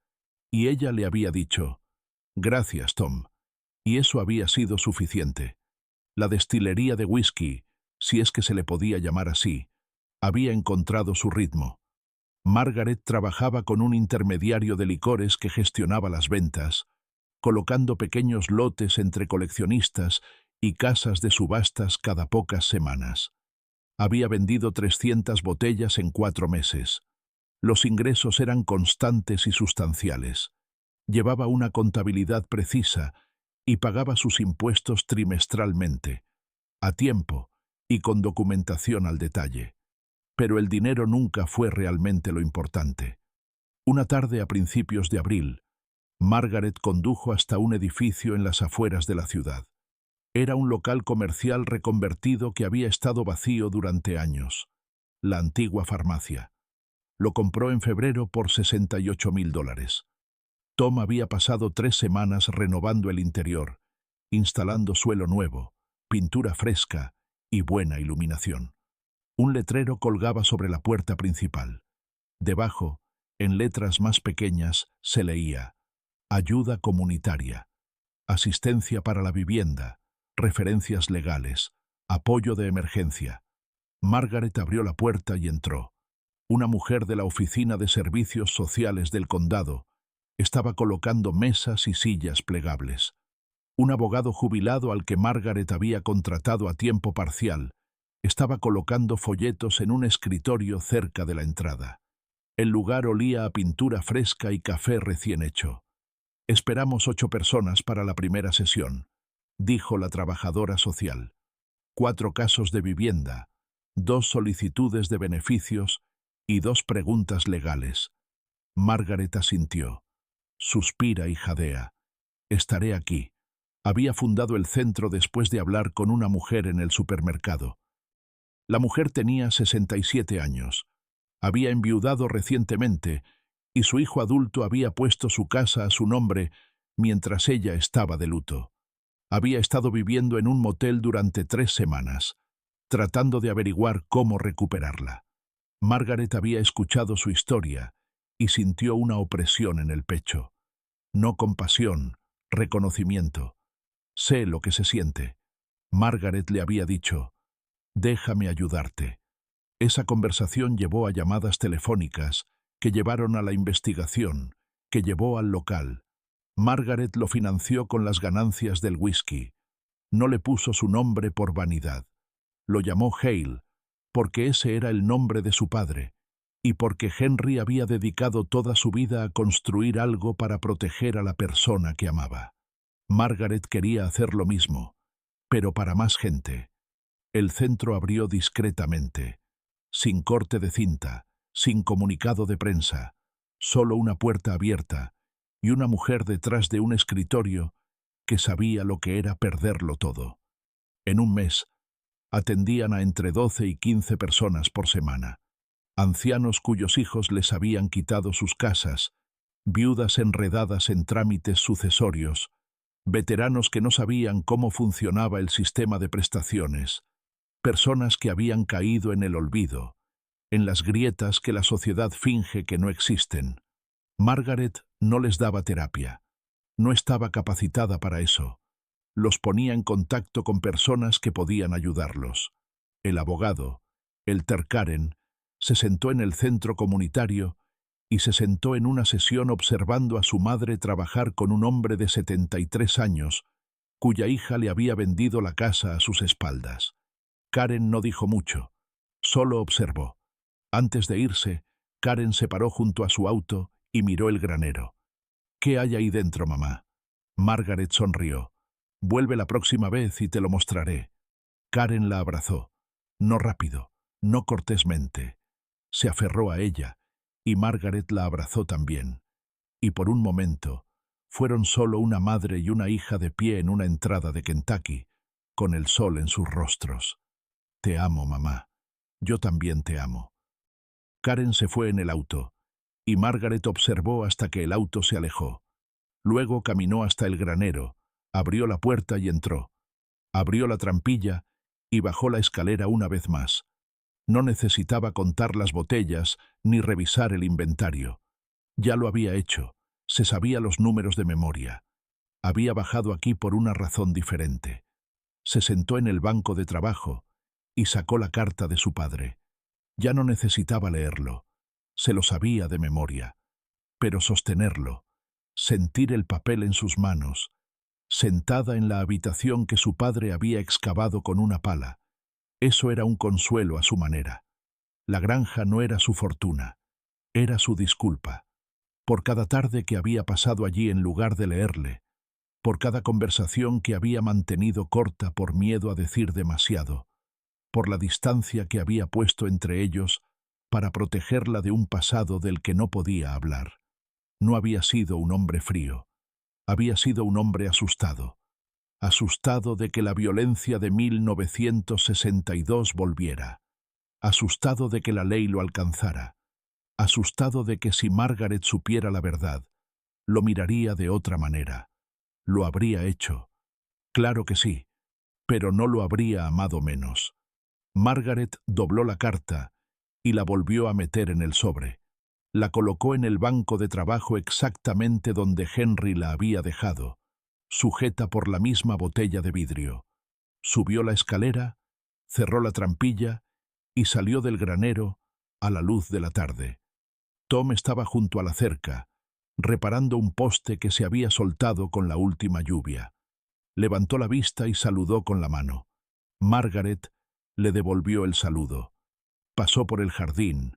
Y ella le había dicho, «Gracias, Tom». Y eso había sido suficiente. La destilería de whisky, si es que se le podía llamar así, había encontrado su ritmo. Margaret trabajaba con un intermediario de licores que gestionaba las ventas, colocando pequeños lotes entre coleccionistas y casas de subastas cada pocas semanas. Había vendido 300 botellas en 4 meses. Los ingresos eran constantes y sustanciales. Llevaba una contabilidad precisa y pagaba sus impuestos trimestralmente, a tiempo y con documentación al detalle. Pero el dinero nunca fue realmente lo importante. Una tarde a principios de abril, Margaret condujo hasta un edificio en las afueras de la ciudad. Era un local comercial reconvertido que había estado vacío durante años. La antigua farmacia. Lo compró en febrero por $68,000. Tom había pasado 3 semanas renovando el interior, instalando suelo nuevo, pintura fresca y buena iluminación. Un letrero colgaba sobre la puerta principal. Debajo, En letras más pequeñas se leía: ayuda comunitaria, asistencia para la vivienda, referencias legales, apoyo de emergencia. Margaret abrió la puerta y entró. Una mujer de la Oficina de Servicios Sociales del condado estaba colocando mesas y sillas plegables. Un abogado jubilado al que Margaret había contratado a tiempo parcial estaba colocando folletos en un escritorio cerca de la entrada. El lugar olía a pintura fresca y café recién hecho. «Esperamos 8 personas para la primera sesión», dijo la trabajadora social. 4 casos de vivienda, 2 solicitudes de beneficios y 2 preguntas legales. Margaret asintió. Suspira y jadea. «Estaré aquí». Había fundado el centro después de hablar con una mujer en el supermercado. La mujer tenía 67 años. Había enviudado recientemente y su hijo adulto había puesto su casa a su nombre mientras ella estaba de luto. Había estado viviendo en un motel durante 3 semanas, tratando de averiguar cómo recuperarla. Margaret había escuchado su historia y sintió una opresión en el pecho. No compasión, reconocimiento. «Sé lo que se siente». Margaret le había dicho: «Déjame ayudarte». Esa conversación llevó a llamadas telefónicas que llevaron a la investigación, que llevó al local. Margaret lo financió con las ganancias del whisky. No le puso su nombre por vanidad. Lo llamó Hale, porque ese era el nombre de su padre, y porque Henry había dedicado toda su vida a construir algo para proteger a la persona que amaba. Margaret quería hacer lo mismo, pero para más gente. El centro abrió discretamente, sin corte de cinta, sin comunicado de prensa, solo una puerta abierta y una mujer detrás de un escritorio que sabía lo que era perderlo todo. En un mes, atendían a entre 12 y 15 personas por semana. Ancianos cuyos hijos les habían quitado sus casas, viudas enredadas en trámites sucesorios, veteranos que no sabían cómo funcionaba el sistema de prestaciones, personas que habían caído en el olvido, en las grietas que la sociedad finge que no existen. Margaret no les daba terapia. No estaba capacitada para eso. Los ponía en contacto con personas que podían ayudarlos. El abogado, Elter Karen, se sentó en el centro comunitario y se sentó en una sesión observando a su madre trabajar con un hombre de 73 años, cuya hija le había vendido la casa a sus espaldas. Karen no dijo mucho, solo observó. Antes de irse, Karen se paró junto a su auto y miró el granero. «¿Qué hay ahí dentro, mamá?» Margaret sonrió. «Vuelve la próxima vez y te lo mostraré». Karen la abrazó. No rápido, no cortésmente. Se aferró a ella, y Margaret la abrazó también. Y por un momento, fueron solo una madre y una hija de pie en una entrada de Kentucky, con el sol en sus rostros. «Te amo, mamá. Yo también te amo». Karen se fue en el auto, y Margaret observó hasta que el auto se alejó. Luego caminó hasta el granero, abrió la puerta y entró. Abrió la trampilla y bajó la escalera una vez más. No necesitaba contar las botellas ni revisar el inventario. Ya lo había hecho, se sabía los números de memoria. Había bajado aquí por una razón diferente. Se sentó en el banco de trabajo y sacó la carta de su padre. Ya no necesitaba leerlo, se lo sabía de memoria. Pero sostenerlo, sentir el papel en sus manos, sentada en la habitación que su padre había excavado con una pala, eso era un consuelo a su manera. La granja no era su fortuna, era su disculpa. Por cada tarde que había pasado allí en lugar de leerle, por cada conversación que había mantenido corta por miedo a decir demasiado, por la distancia que había puesto entre ellos para protegerla de un pasado del que no podía hablar. No había sido un hombre frío, había sido un hombre asustado. Asustado de que la violencia de 1962 volviera. Asustado de que la ley lo alcanzara. Asustado de que si Margaret supiera la verdad, lo miraría de otra manera. Lo habría hecho. Claro que sí, pero no lo habría amado menos. Margaret dobló la carta y la volvió a meter en el sobre. La colocó en el banco de trabajo exactamente donde Henry la había dejado, sujeta por la misma botella de vidrio. Subió la escalera, cerró la trampilla y salió del granero a la luz de la tarde. Tom estaba junto a la cerca, reparando un poste que se había soltado con la última lluvia. Levantó la vista y saludó con la mano. Margaret le devolvió el saludo. Pasó por el jardín,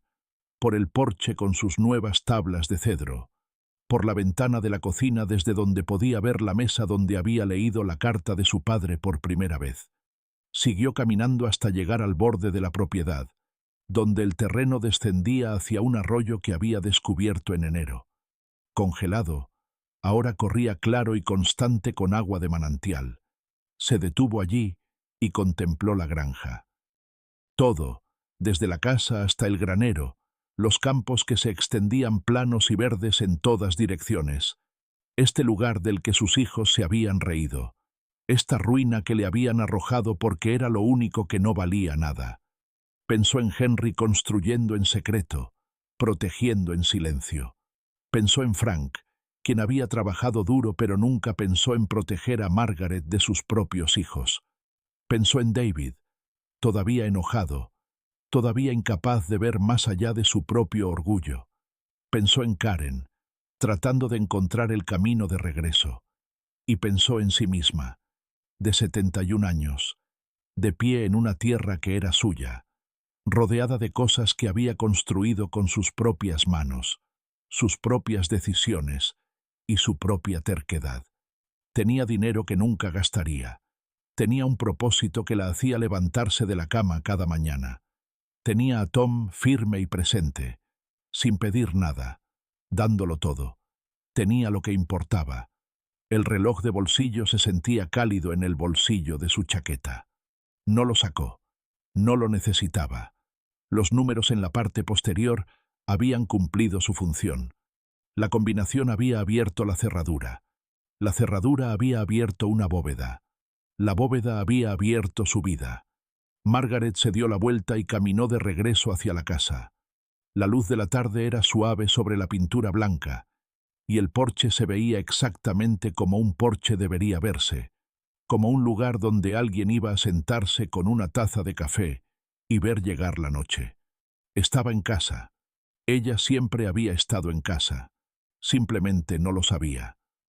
por el porche con sus nuevas tablas de cedro, por la ventana de la cocina desde donde podía ver la mesa donde había leído la carta de su padre por primera vez. Siguió caminando hasta llegar al borde de la propiedad, donde el terreno descendía hacia un arroyo que había descubierto en enero. Congelado, ahora corría claro y constante con agua de manantial. Se detuvo allí y contempló la granja. Todo, desde la casa hasta el granero, los campos que se extendían planos y verdes en todas direcciones. Este lugar del que sus hijos se habían reído. Esta ruina que le habían arrojado porque era lo único que no valía nada. Pensó en Henry construyendo en secreto, protegiendo en silencio. Pensó en Frank, quien había trabajado duro pero nunca pensó en proteger a Margaret de sus propios hijos. Pensó en David, todavía enojado, todavía incapaz de ver más allá de su propio orgullo. Pensó en Karen, tratando de encontrar el camino de regreso. Y pensó en sí misma, de 71 años, de pie en una tierra que era suya, rodeada de cosas que había construido con sus propias manos, sus propias decisiones y su propia terquedad. Tenía dinero que nunca gastaría. Tenía un propósito que la hacía levantarse de la cama cada mañana. Tenía a Tom firme y presente, sin pedir nada, dándolo todo. Tenía lo que importaba. El reloj de bolsillo se sentía cálido en el bolsillo de su chaqueta. No lo sacó. No lo necesitaba. Los números en la parte posterior habían cumplido su función. La combinación había abierto la cerradura. La cerradura había abierto una bóveda. La bóveda había abierto su vida. Margaret se dio la vuelta y caminó de regreso hacia la casa. La luz de la tarde era suave sobre la pintura blanca, y el porche se veía exactamente como un porche debería verse, como un lugar donde alguien iba a sentarse con una taza de café y ver llegar la noche. Estaba en casa. Ella siempre había estado en casa. Simplemente no lo sabía.